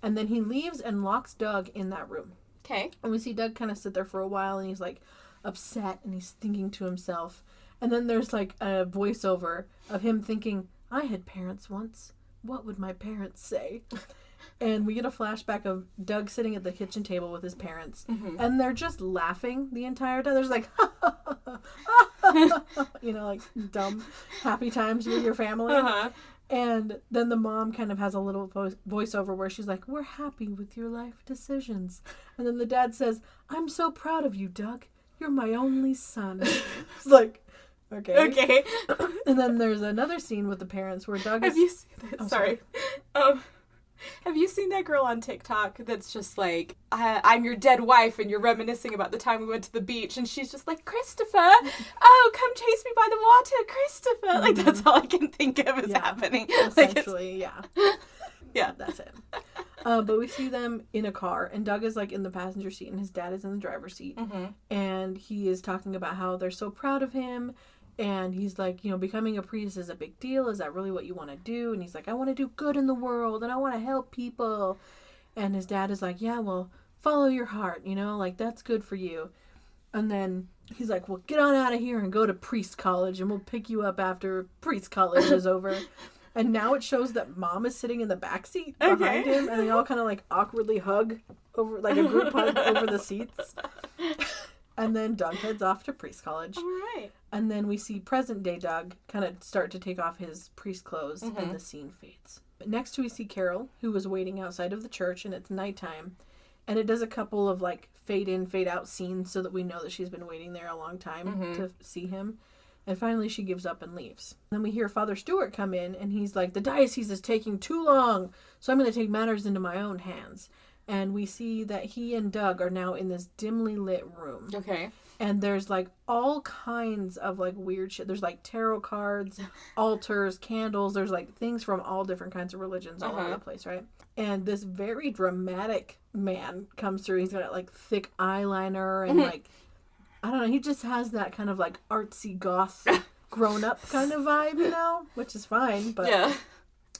S2: And then he leaves and locks Doug in that room.
S1: Okay.
S2: And we see Doug kind of sit there for a while. And he's like upset. And he's thinking to himself. And then there's like a voiceover of him thinking, I had parents once. What would my parents say? And we get a flashback of Doug sitting at the kitchen table with his parents. And they're just laughing the entire time. There's like, you know, like dumb, happy times with your family. And then the mom kind of has a little voiceover where she's like, we're happy with your life decisions. And then the dad says, I'm so proud of you, Doug. You're my only son. It's like, okay. And then there's another scene with the parents where Doug is...
S1: Have you seen that? Sorry. Have you seen that girl on TikTok that's just like, I'm your dead wife and you're reminiscing about the time we went to the beach and she's just like, Christopher, oh, come chase me by the water, Christopher. Like, that's all I can think of is happening.
S2: Essentially,
S1: like,
S2: yeah, that's it. But we see them in a car, and Doug is like in the passenger seat and his dad is in the driver's seat. And he is talking about how they're so proud of him. And he's like, you know, becoming a priest is a big deal. Is that really what you want to do? And he's like, I want to do good in the world and I want to help people. And his dad is like, yeah, well, follow your heart, you know, like that's good for you. And then he's like, well, get on out of here and go to priest college and we'll pick you up after priest college is over. And now it shows that mom is sitting in the backseat behind him and they all kind of like awkwardly hug over, like a group hug over the seats. And then Doug heads off to priest college.
S1: All right.
S2: And then we see present day Doug kind of start to take off his priest clothes and the scene fades. But next we see Carol, who was waiting outside of the church, and it's nighttime. And it does a couple of like fade in, fade out scenes so that we know that she's been waiting there a long time to see him. And finally she gives up and leaves. Then we hear Father Stewart come in and he's like, the diocese is taking too long, so I'm going to take matters into my own hands. And we see that he and Doug are now in this dimly lit room.
S1: Okay.
S2: And there's like all kinds of like weird shit. There's like tarot cards, altars, candles. There's like things from all different kinds of religions all over the place, right? And this very dramatic man comes through. He's got like thick eyeliner and like, I don't know. He just has that kind of like artsy goth grown up kind of vibe, you know, which is fine. But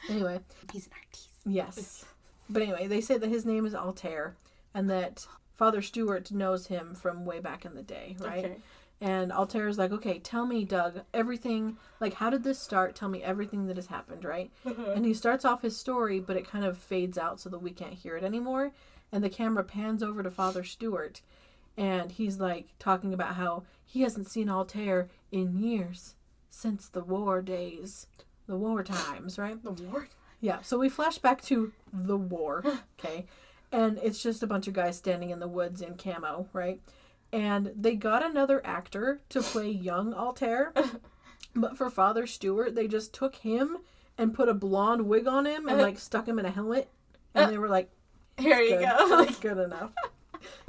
S2: anyway.
S1: He's an artiste.
S2: Yes. But anyway, they say that his name is Altair and that Father Stewart knows him from way back in the day, right? Okay. And Altair is like, okay, tell me, Doug, everything, like, how did this start? Tell me everything that has happened, right? And he starts off his story, but it kind of fades out so that we can't hear it anymore. And the camera pans over to Father Stewart, and he's, like, talking about how he hasn't seen Altair in years, since the war days, the war times, right?
S1: The war?
S2: Yeah, so we flash back to the war, okay? And it's just a bunch of guys standing in the woods in camo, right? And they got another actor to play young Altair, but for Father Stewart, they just took him and put a blonde wig on him and, like, stuck him in a helmet. And they were like,
S1: here you go.
S2: That's good enough.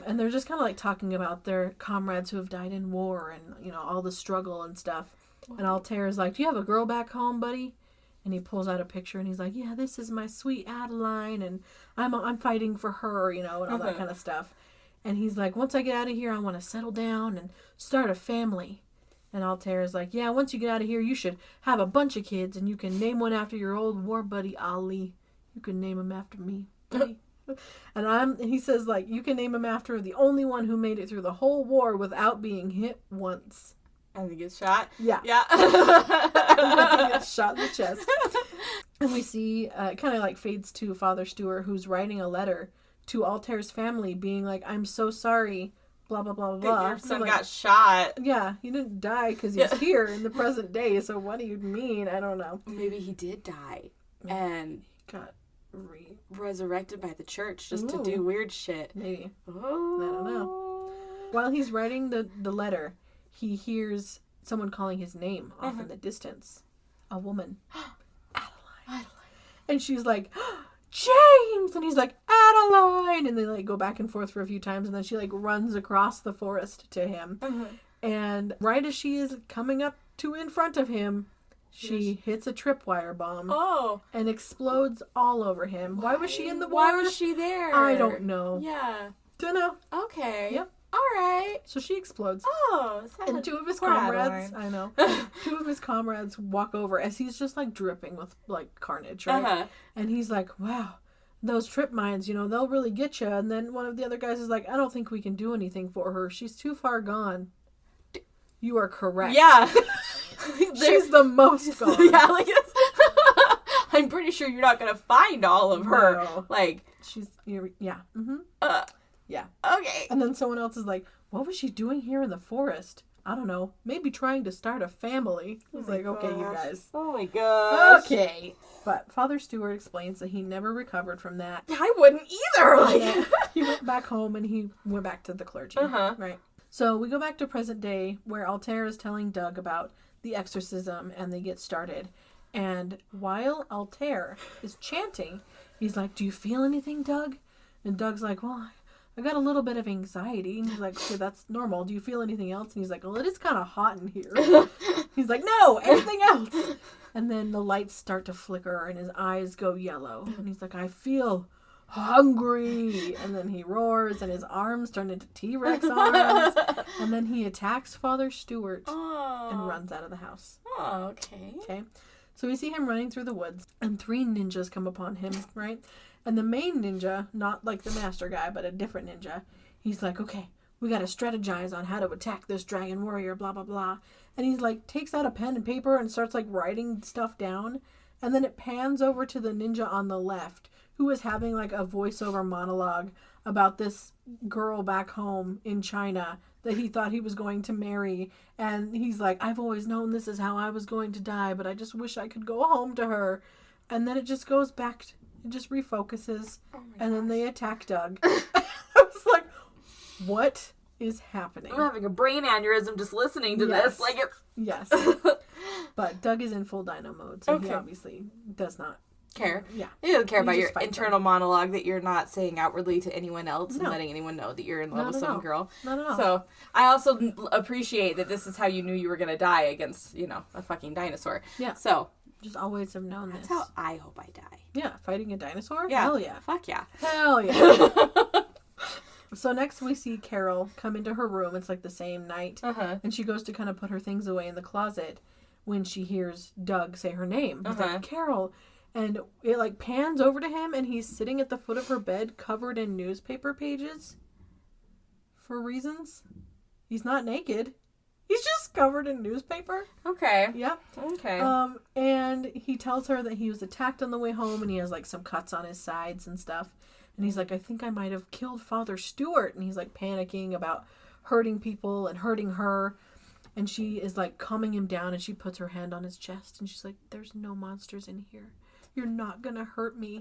S2: And they're just kind of, like, talking about their comrades who have died in war and, you know, all the struggle and stuff. And Altair's like, do you have a girl back home, buddy? And he pulls out a picture and he's like, yeah, this is my sweet Adeline and I'm fighting for her, you know, and all that kind of stuff. And he's like, once I get out of here, I want to settle down and start a family. And Altair is like, yeah, once you get out of here, you should have a bunch of kids and you can name one after your old war buddy, Ali. You can name him after me, buddy. And he says, like, you can name him after the only one who made it through the whole war without being hit once.
S1: And he gets shot?
S2: Yeah.
S1: Yeah.
S2: And he gets shot in the chest. And we see, it kind of like fades to Father Stewart, who's writing a letter to Altair's family being like, I'm so sorry, blah, blah, blah, blah.
S1: Your son got shot.
S2: Yeah, he didn't die because he's here in the present day, so what do you mean? I don't know.
S1: Maybe he did die. And
S2: got
S1: resurrected by the church just to do weird shit.
S2: Maybe.
S1: Oh.
S2: I don't know. While he's writing the letter, he hears someone calling his name off in the distance. A woman. Adeline. And she's like, James! And he's like, Adeline! And they like go back and forth for a few times and then she like runs across the forest to him. And right as she is coming up to in front of him, she hits a tripwire bomb.
S1: Oh.
S2: And explodes all over him. Why was she in the war?
S1: Why was she there?
S2: I don't know.
S1: Yeah.
S2: Don't know.
S1: Okay.
S2: Yep.
S1: All right.
S2: So she explodes.
S1: Oh.
S2: And two of his comrades, I know, two of his comrades walk over as he's just like dripping with like carnage, right? And he's like, wow, those trip mines, you know, they'll really get you. And then one of the other guys is like, I don't think we can do anything for her. She's too far gone. You are correct.
S1: Yeah.
S2: She's the most gone.
S1: Yeah, like I'm pretty sure you're not going to find all of her.
S2: No.
S1: Like,
S2: yeah. Mm-hmm. Yeah.
S1: Okay.
S2: And then someone else is like, what was she doing here in the forest? I don't know. Maybe trying to start a family. I was like, okay, you guys.
S1: Oh my gosh.
S2: Okay. But Father Stewart explains that he never recovered from that.
S1: I wouldn't either. Like,
S2: he went back home and he went back to the clergy. Right. So we go back to present day where Altair is telling Doug about the exorcism and they get started. And while Altair is chanting, he's like, do you feel anything, Doug? And Doug's like, well, I got a little bit of anxiety. And he's like, okay, that's normal. Do you feel anything else? And he's like, well, it is kind of hot in here. He's like, no, anything else. And then the lights start to flicker and his eyes go yellow. And he's like, I feel hungry. And then he roars and his arms turn into T-Rex arms. And then he attacks Father Stewart and runs out of the house.
S1: Oh, okay.
S2: Okay. So we see him running through the woods, and 3 ninjas come upon him, right? And the main ninja, not like the master guy, but a different ninja, he's like, okay, we gotta strategize on how to attack this dragon warrior, blah, blah, blah. And he's like, takes out a pen and paper and starts like writing stuff down. And then it pans over to the ninja on the left, who is having like a voiceover monologue about this girl back home in China that he thought he was going to marry. And he's like, I've always known this is how I was going to die, but I just wish I could go home to her. And then it just goes back, it just refocuses. And then they attack Doug. I was like, what is happening?
S1: I'm having a brain aneurysm just listening to this. Like it's...
S2: Yes. But Doug is in full dino mode, so he obviously does not
S1: care.
S2: Yeah.
S1: He doesn't care about your
S2: fights
S1: internal monologue that you're not saying outwardly to anyone else and letting anyone know that you're in love with some girl.
S2: Not at all.
S1: So I also appreciate that this is how you knew you were going to die against, a fucking dinosaur.
S2: Yeah.
S1: So.
S2: Just always have known
S1: That's
S2: this.
S1: how I hope I die.
S2: Yeah. Fighting a dinosaur?
S1: Yeah.
S2: Hell yeah.
S1: Fuck yeah.
S2: Hell yeah. So next we see Carol come into her room. It's like the same night. And she goes to kind of put her things away in the closet when she hears Doug say her name. He's like, Carol. And it like pans over to him and he's sitting at the foot of her bed covered in newspaper pages. For reasons. He's not naked. He's just covered in newspaper.
S1: Okay.
S2: Yeah.
S1: Okay.
S2: And he tells her that he was attacked on the way home and he has like some cuts on his sides and stuff. And he's like, I think I might have killed Father Stewart. And he's like panicking about hurting people and hurting her. And she is like calming him down and she puts her hand on his chest and she's like, there's no monsters in here. You're not gonna hurt me,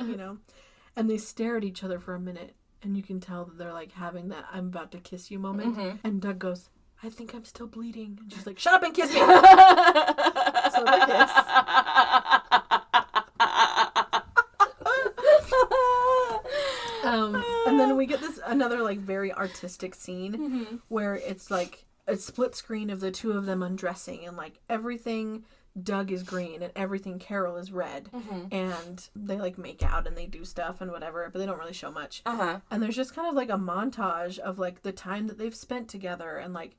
S2: And they stare at each other for a minute and you can tell that they're like having that I'm about to kiss you moment. And Doug goes, I think I'm still bleeding. And she's like, shut up and kiss me. So they kiss. And then we get another like very artistic scene where it's like a split screen of the two of them undressing and like everything Doug is green and everything Carol is red. And they like make out and they do stuff and whatever, but they don't really show much. And there's just kind of like a montage of like the time that they've spent together and like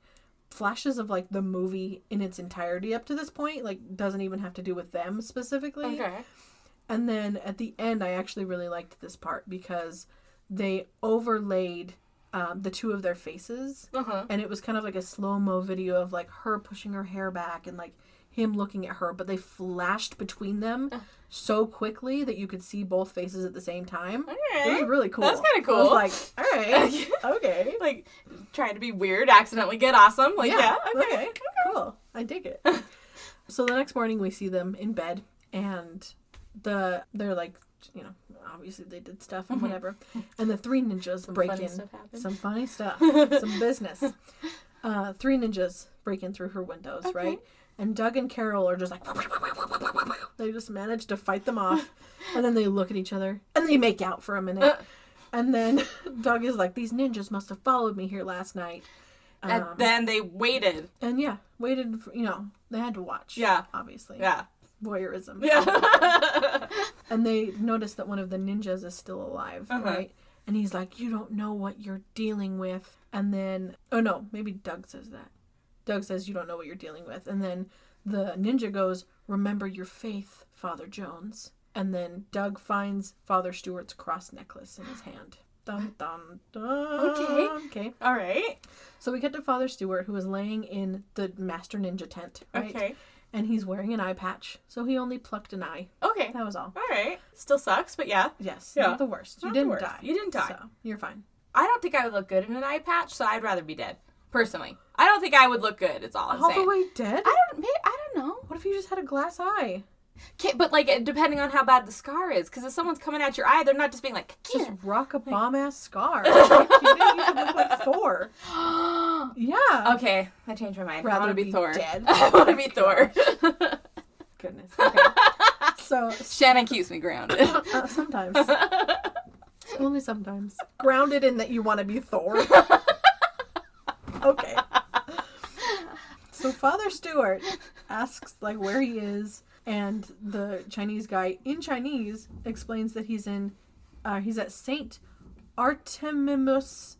S2: flashes of like the movie in its entirety up to this point, like doesn't even have to do with them specifically. And then at the end I actually really liked this part because they overlaid the two of their faces and it was kind of like a slow-mo video of like her pushing her hair back and like him looking at her, but they flashed between them so quickly that you could see both faces at the same time. It was really cool.
S1: That's kind of cool.
S2: I was like, all right, okay.
S1: Like, trying to be weird, accidentally get awesome. Like, yeah okay.
S2: Cool. I dig it. So the next morning we see them in bed and they're like, obviously they did stuff and whatever. And the 3 ninjas break in. Some funny stuff. Some business. 3 ninjas break in through her windows, right? And Doug and Carol are just like, they just manage to fight them off. And then they look at each other and they make out for a minute. And then Doug is like, these ninjas must have followed me here last night.
S1: And then they waited.
S2: And waited for, they had to watch.
S1: Yeah.
S2: Obviously.
S1: Yeah.
S2: Voyeurism.
S1: Yeah.
S2: And they notice that one of the ninjas is still alive, right? And he's like, you don't know what you're dealing with. And then, oh no, maybe Doug says that. Doug says, you don't know what you're dealing with. And then the ninja goes, remember your faith, Father Jones. And then Doug finds Father Stewart's cross necklace in his hand. Dun, dun, dun. Okay.
S1: All right.
S2: So we get to Father Stewart, who is laying in the Master Ninja tent, right?
S1: Okay.
S2: And he's wearing an eye patch, so he only plucked an eye.
S1: Okay.
S2: That was all.
S1: All right. Still sucks, but yeah.
S2: Yes.
S1: Yeah.
S2: Not the worst. You didn't die.
S1: You didn't die.
S2: So, you're fine.
S1: I don't think I would look good in an eye patch, so I'd rather be dead. Personally. I don't think I would look good, is all I'm saying.
S2: All the way dead?
S1: I don't know.
S2: What if you just had a glass eye?
S1: Okay, but, like, depending on how bad the scar is, because if someone's coming at your eye, they're not just being like,
S2: just rock a bomb-ass scar. You could look like Thor. Yeah.
S1: Okay, I changed my mind.
S2: Rather
S1: I want to be Thor.
S2: Dead.
S1: I want to be Thor.
S2: Goodness. Okay. So
S1: Shannon keeps me grounded.
S2: Sometimes. Only sometimes. Grounded in that you want to be Thor. Okay. So Father Stewart asks like where he is, and the Chinese guy in Chinese explains that he's at Saint Artemimus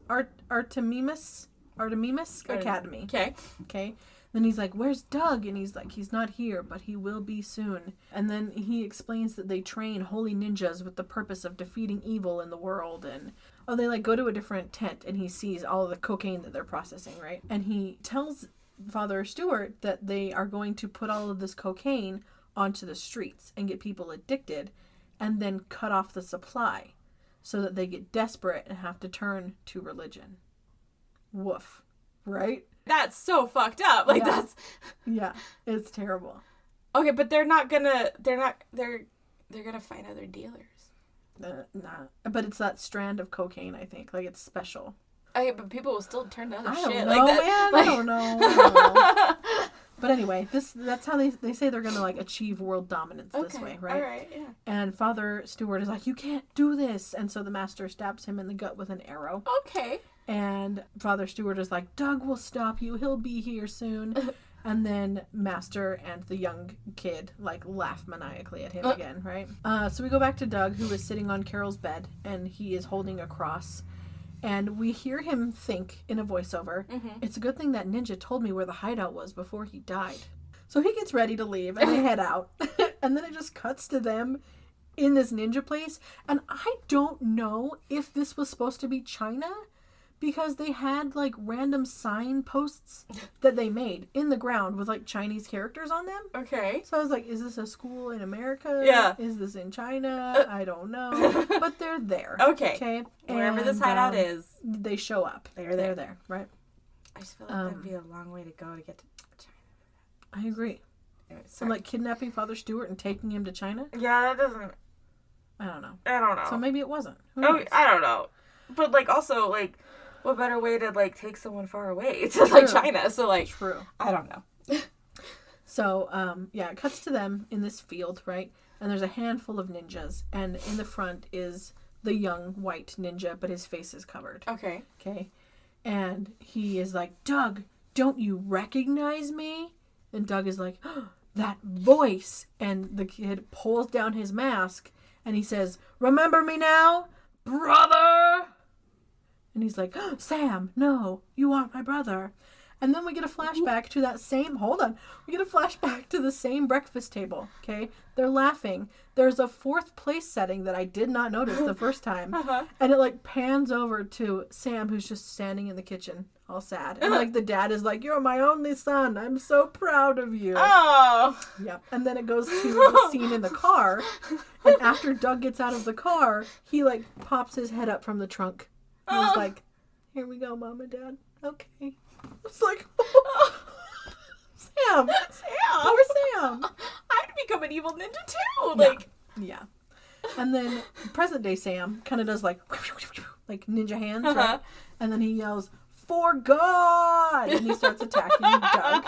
S2: Academy.
S1: Okay.
S2: Okay. Then he's like, where's Doug? And he's like, he's not here, but he will be soon. And then he explains that they train holy ninjas with the purpose of defeating evil in the world. And they like go to a different tent and he sees all of the cocaine that they're processing, right? And he tells Father Stewart that they are going to put all of this cocaine onto the streets and get people addicted and then cut off the supply so that they get desperate and have to turn to religion. Woof. Right?
S1: That's so fucked up. Like, that's...
S2: Yeah, it's terrible.
S1: Okay, but they're gonna find other dealers.
S2: Nah. But it's that strand of cocaine, I think. Like, it's special.
S1: Okay, but people will still turn to other shit.
S2: I don't know,
S1: like that.
S2: Man.
S1: Like...
S2: I don't know. But anyway, that's how they say they're going to, like, achieve world dominance this way, right?
S1: All right, yeah.
S2: And Father Stewart is like, you can't do this. And so the master stabs him in the gut with an arrow.
S1: Okay.
S2: And Father Stewart is like, Doug will stop you. He'll be here soon. And then Master and the young kid, like, laugh maniacally at him again, right? So we go back to Doug, who is sitting on Carol's bed, and he is holding a cross. And we hear him think in a voiceover, it's a good thing that ninja told me where the hideout was before he died. So he gets ready to leave, and they head out. And then it just cuts to them in this ninja place. And I don't know if this was supposed to be China, because they had, like, random signposts that they made in the ground with, like, Chinese characters on them.
S1: Okay.
S2: So I was like, is this a school in America?
S1: Yeah.
S2: Is this in China? I don't know. But they're there.
S1: Okay. Wherever this hideout is.
S2: They show up. They're there, right?
S1: I just feel like that'd be a long way to go to get to China.
S2: I agree.
S1: Anyway,
S2: so, like, kidnapping Father Stewart and taking him to China?
S1: Yeah, that doesn't...
S2: I don't know.
S1: So
S2: maybe it wasn't. Who knows?
S1: I don't know. But, like, also, like... What better way to, like, take someone far away to, like, China? So, like... True. I don't know.
S2: So, it cuts to them in this field, right? And there's a handful of ninjas. And in the front is the young white ninja, but his face is covered.
S1: Okay.
S2: And he is like, Doug, don't you recognize me? And Doug is like, oh, that voice. And the kid pulls down his mask, and he says, remember me now, brother? And he's like, oh, Sam, no, you aren't my brother. And then we get a flashback to that same, we get a flashback to the same breakfast table, okay? They're laughing. There's a fourth place setting that I did not notice the first time. And it, like, pans over to Sam, who's just standing in the kitchen, all sad. And, like, the dad is like, you're my only son. I'm so proud of you.
S1: Oh.
S2: Yep. And then it goes to the scene in the car. And after Doug gets out of the car, he, like, pops his head up from the trunk. He was like, here we go, Mom and Dad. Okay. It's like, Sam. Poor Sam.
S1: I'd become an evil ninja too. Like,
S2: yeah. And then present day Sam kind of does like ninja hands, right? And then he yells, for God! And he starts attacking Doug.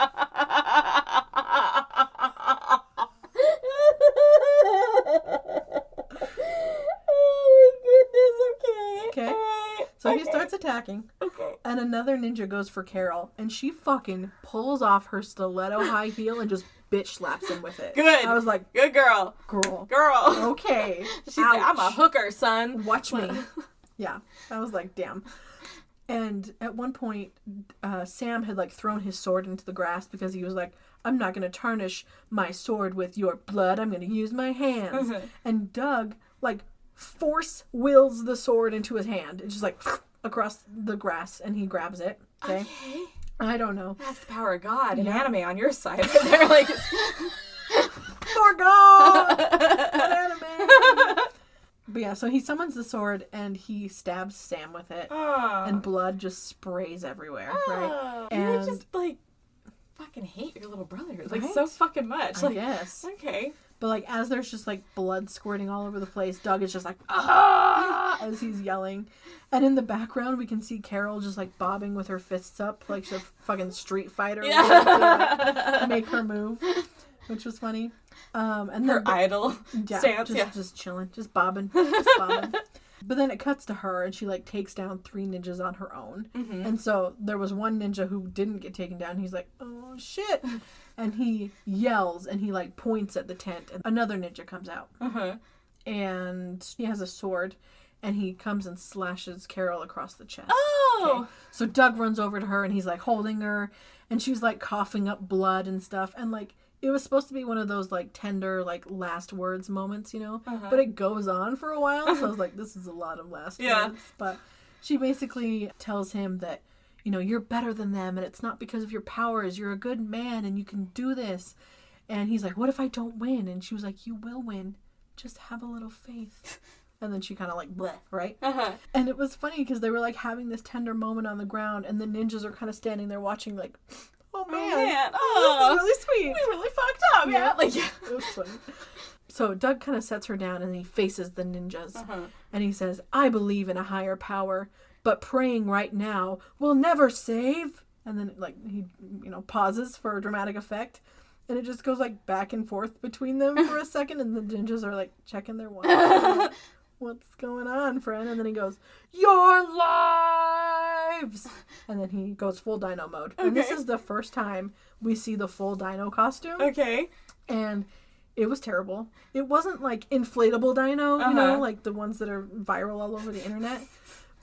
S2: Okay. So he starts attacking. Okay. And another ninja goes for Carol. And she fucking pulls off her stiletto high heel and just bitch slaps him with it.
S1: Good.
S2: I was like,
S1: good girl.
S2: Girl.
S1: Okay. She's like, I'm a hooker, son.
S2: Watch me. Yeah. I was like, damn. And at one point, Sam had, like, thrown his sword into the grass because he was like, I'm not going to tarnish my sword with your blood. I'm going to use my hands. And Doug, like, force wills the sword into his hand. It's just like across the grass, and he grabs it. Okay. I don't know.
S1: That's the power of God and anime on your side. They're like,
S2: for God, anime. But yeah, so he summons the sword and he stabs Sam with it, and blood just sprays everywhere. Right?
S1: And you just like fucking hate your little brother like so fucking much. Like,
S2: yes.
S1: Okay.
S2: But, like, as there's just, like, blood squirting all over the place, Doug is just like, ah, as he's yelling. And in the background, we can see Carol just, like, bobbing with her fists up, like she's a fucking Street Fighter to, like, make her move, which was funny. And
S1: her idol stance,
S2: just chilling, just bobbing. But then it cuts to her, and she, like, takes down 3 ninjas on her own. And so there was one ninja who didn't get taken down. He's like, oh, shit. And he yells, and he, like, points at the tent. And another ninja comes out. And he has a sword. and he comes and slashes Carol across the chest.
S1: Oh!
S2: Okay? So Doug runs over to her, and he's, like, holding her, and she's, like, coughing up blood and stuff, and, like, it was supposed to be one of those, like, tender, like, last words moments, you know? But it goes on for a while, so I was like, this is a lot of last words. But she basically tells him that, you know, you're better than them, and it's not because of your powers. You're a good man, and you can do this. And he's like, what if I don't win? And she was like, you will win. Just have a little faith. And then she kind of like, bleh, right? And it was funny because they were, like, having this tender moment on the ground, and the ninjas are kind of standing there watching, like, oh man, oh, this is really sweet.
S1: We really fucked up, yeah. Like,
S2: It was funny. So Doug kind of sets her down, and he faces the ninjas. And he says, I believe in a higher power, but praying right now will never save. And then, like, he, you know, pauses for dramatic effect. And it just goes, like, back and forth between them for a second. And the ninjas are, like, checking their watch. Like, what's going on, friend? And then he goes, your lives! And then he goes full dino mode. Okay. And this is the first time we see the full dino costume.
S1: Okay.
S2: And it was terrible. It wasn't, like, inflatable dino, you know, like the ones that are viral all over the internet.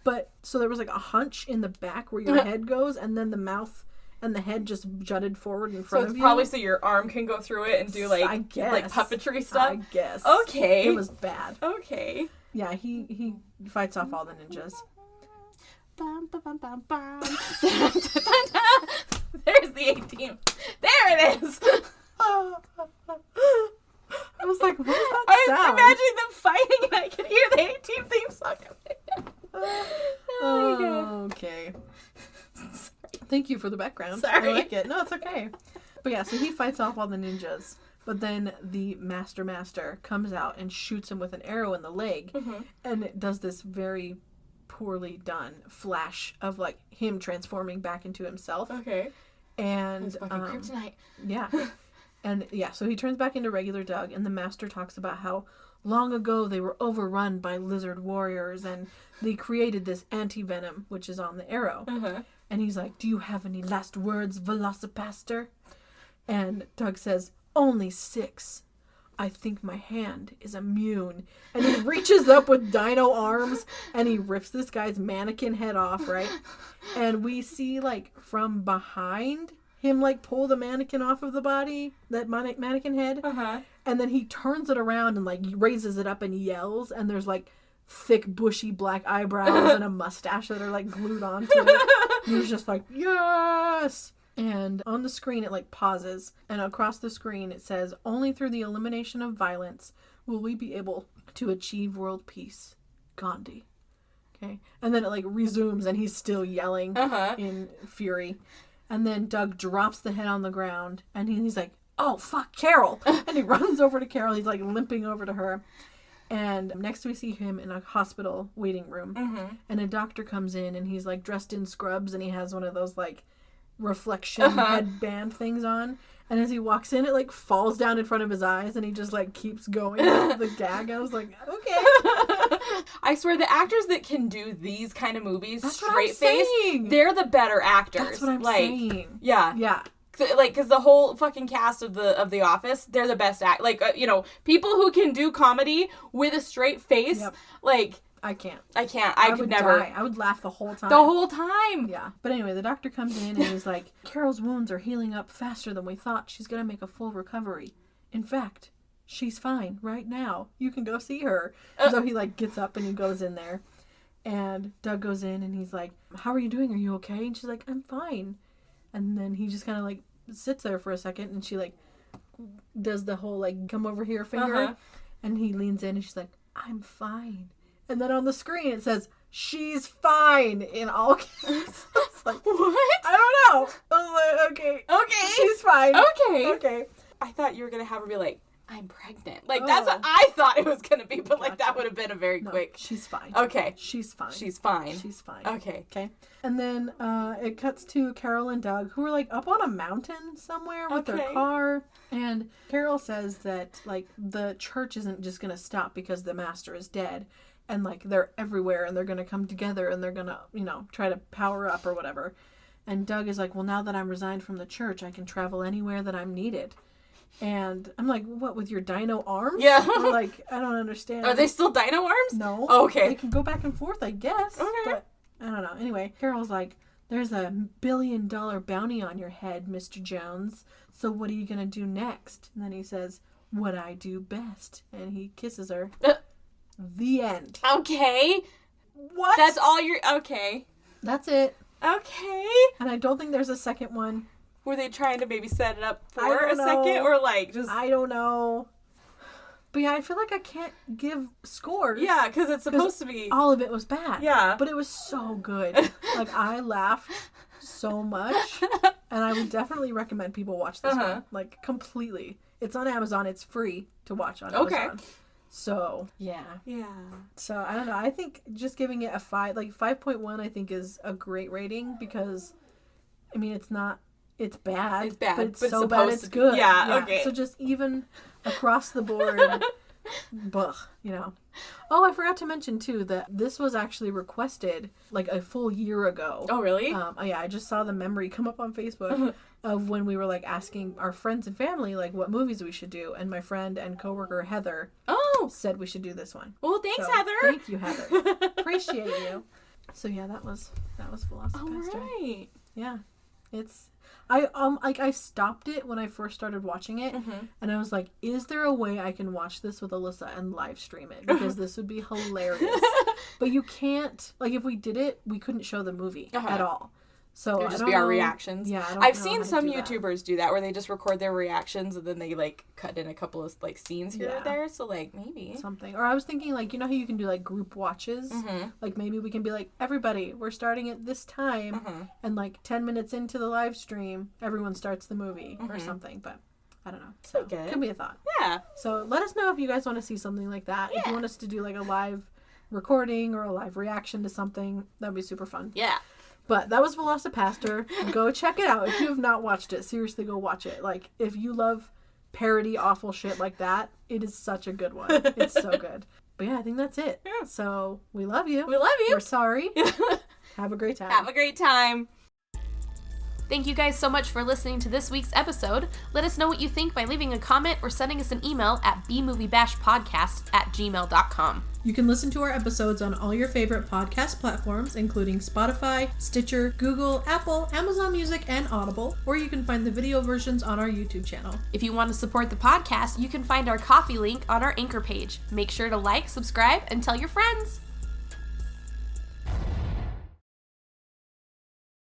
S2: But, so there was, like, a hunch in the back where your head goes, and then the mouth and the head just jutted forward in front of you. So
S1: it's probably so your arm can go through it and do, like,
S2: I guess.
S1: Like puppetry stuff?
S2: I guess.
S1: Okay.
S2: It was bad.
S1: Okay.
S2: Yeah, he fights off all the ninjas.
S1: Bum, bum, bum, bum, bum. There's the 18. There it is!
S2: I was like, what is that
S1: I was
S2: sound?
S1: imagining them fighting and I could hear the 18 theme song.
S2: Oh, okay. Thank you for the background.
S1: Sorry.
S2: I like it. No, it's okay. But yeah, so he fights off all the ninjas. But then the master comes out and shoots him with an arrow in the leg. And it does this very poorly done flash of, like, him transforming back into himself.
S1: Okay.
S2: And
S1: It's fucking kryptonite.
S2: Yeah. And yeah, so he turns back into regular Doug, and the master talks about how long ago they were overrun by lizard warriors, and they created this anti-venom, which is on the arrow. And he's like, do you have any last words, Velocipastor? And Doug says, only 6. I think my hand is immune. And he reaches up with dino arms, and he rips this guy's mannequin head off, right? And we see, like, from behind him, like, pull the mannequin off of the body, that mannequin head. And then he turns it around and, like, raises it up and yells, and there's, like, thick, bushy black eyebrows and a mustache that are, like, glued onto it. And he's just like, yes! And on the screen, it, like, pauses. And across the screen, it says, only through the elimination of violence will we be able to achieve world peace. Gandhi. Okay? And then it, like, resumes, and he's still yelling in fury. And then Doug drops the head on the ground, and he's like, oh, fuck, Carol! And he runs over to Carol. He's, like, limping over to her. And next we see him in a hospital waiting room. And a doctor comes in, and he's, like, dressed in scrubs, and he has one of those, like, reflection headband things on. And as he walks in, it, like, falls down in front of his eyes, and he just, like, keeps going with the gag. I was like, okay.
S1: I swear, the actors that can do these kind of movies,
S2: That's
S1: straight face, they're the better actors.
S2: That's what I'm saying.
S1: Yeah.
S2: Yeah.
S1: Like, because the whole fucking cast of the Office, they're the best like, you know, people who can do comedy with a straight face, like,
S2: I can't.
S1: I could never.
S2: Die. I would laugh the whole time.
S1: The whole time.
S2: Yeah. But anyway, the doctor comes in and is like, Carol's wounds are healing up faster than we thought. She's going to make a full recovery. In fact, she's fine right now. You can go see her. So he, like, gets up and he goes in there. And Doug goes in and he's like, how are you doing? Are you okay? And she's like, I'm fine. And then he just kind of, like, sits there for a second, and she, like, does the whole, like, come over here finger. And he leans in and she's like, I'm fine. And then on the screen it says, she's fine in all caps. I was like,
S1: what?
S2: I don't know. I was like, okay.
S1: Okay.
S2: She's fine.
S1: Okay.
S2: Okay.
S1: I thought you were going to have her be like, I'm pregnant. Like, that's what I thought it was going to be, but, like, that would have been a very quick.
S2: She's fine.
S1: Okay.
S2: She's fine.
S1: She's fine.
S2: She's fine.
S1: Okay.
S2: Okay. And then it cuts to Carol and Doug, who are, like, up on a mountain somewhere with their car. And Carol says that, like, the church isn't just going to stop because the master is dead. And, like, they're everywhere, and they're going to come together, and they're going to, you know, try to power up or whatever. And Doug is like, well, now that I'm resigned from the church, I can travel anywhere that I'm needed. And I'm like, what, with your dino arms?
S1: Yeah.
S2: Or like, I don't understand.
S1: Are they still dino arms?
S2: No.
S1: Oh, okay.
S2: They can go back and forth, I guess.
S1: Okay.
S2: But I don't know. Anyway, Carol's like, there's a $1 billion bounty on your head, Mr. Jones. So what are you going to do next? And then he says, what I do best. And he kisses her. The end.
S1: Okay.
S2: What?
S1: That's all you're... Okay.
S2: That's it.
S1: Okay.
S2: And I don't think there's a second one.
S1: Were they trying to maybe set it up
S2: I
S1: for
S2: don't
S1: a second?
S2: know.
S1: Or like just...
S2: I don't know. But yeah, I feel like I can't give scores.
S1: Yeah, because it's supposed to be...
S2: All of it was bad.
S1: Yeah.
S2: But it was so good. Like, I laughed so much. And I would definitely recommend people watch this one. Like, completely. It's on Amazon. It's free to watch on Amazon. So, yeah.
S1: Yeah.
S2: So, I don't know. I think just giving it a 5, like 5.1, I think is a great rating because, I mean, it's not, it's bad.
S1: It's bad.
S2: But it's
S1: but
S2: so bad it's good.
S1: Yeah, okay.
S2: So just even across the board, you know. Oh, I forgot to mention too that this was actually requested like a full year ago.
S1: Oh, really?
S2: Yeah, I just saw the memory come up on Facebook of when we were like asking our friends and family like what movies we should do, and my friend and coworker Heather said we should do this one.
S1: Well, thanks,
S2: So,
S1: Heather.
S2: Thank you, Heather. Appreciate you. So yeah, that was Velocipastor.
S1: All right.
S2: Yeah, it's. I stopped it when I first started watching it, and I was like, is there a way I can watch this with Alyssa and live stream it? Because this would be hilarious. But you can't, like, if we did it, we couldn't show the movie at all. So
S1: it would just be our reactions.
S2: Yeah,
S1: I've seen some YouTubers do that where they just record their reactions and then they like cut in a couple of like scenes here or there. So like maybe
S2: something. Or I was thinking like, you know how you can do like group watches? Like maybe we can be like, everybody, we're starting at this time, and like 10 minutes into the live stream, everyone starts the movie or something. But I don't know. So could be a thought.
S1: Yeah.
S2: So let us know if you guys want to see something like that. If you want us to do like a live recording or a live reaction to something, that'd be super fun.
S1: Yeah.
S2: But that was Velocipastor. Go check it out. If you have not watched it, seriously go watch it. Like, if you love parody awful shit like that, it is such a good one. It's so good. But yeah, I think that's it. Yeah. So, we love you.
S1: We love you.
S2: We're sorry. Have a great time.
S1: Have a great time. Thank you guys so much for listening to this week's episode. Let us know what you think by leaving a comment or sending us an email at bmoviebashpodcast@gmail.com.
S2: You can listen to our episodes on all your favorite podcast platforms, including Spotify, Stitcher, Google, Apple, Amazon Music, and Audible, or you can find the video versions on our YouTube channel.
S1: If you want to support the podcast, you can find our Ko-fi link on our Anchor page. Make sure to like, subscribe, and tell your friends.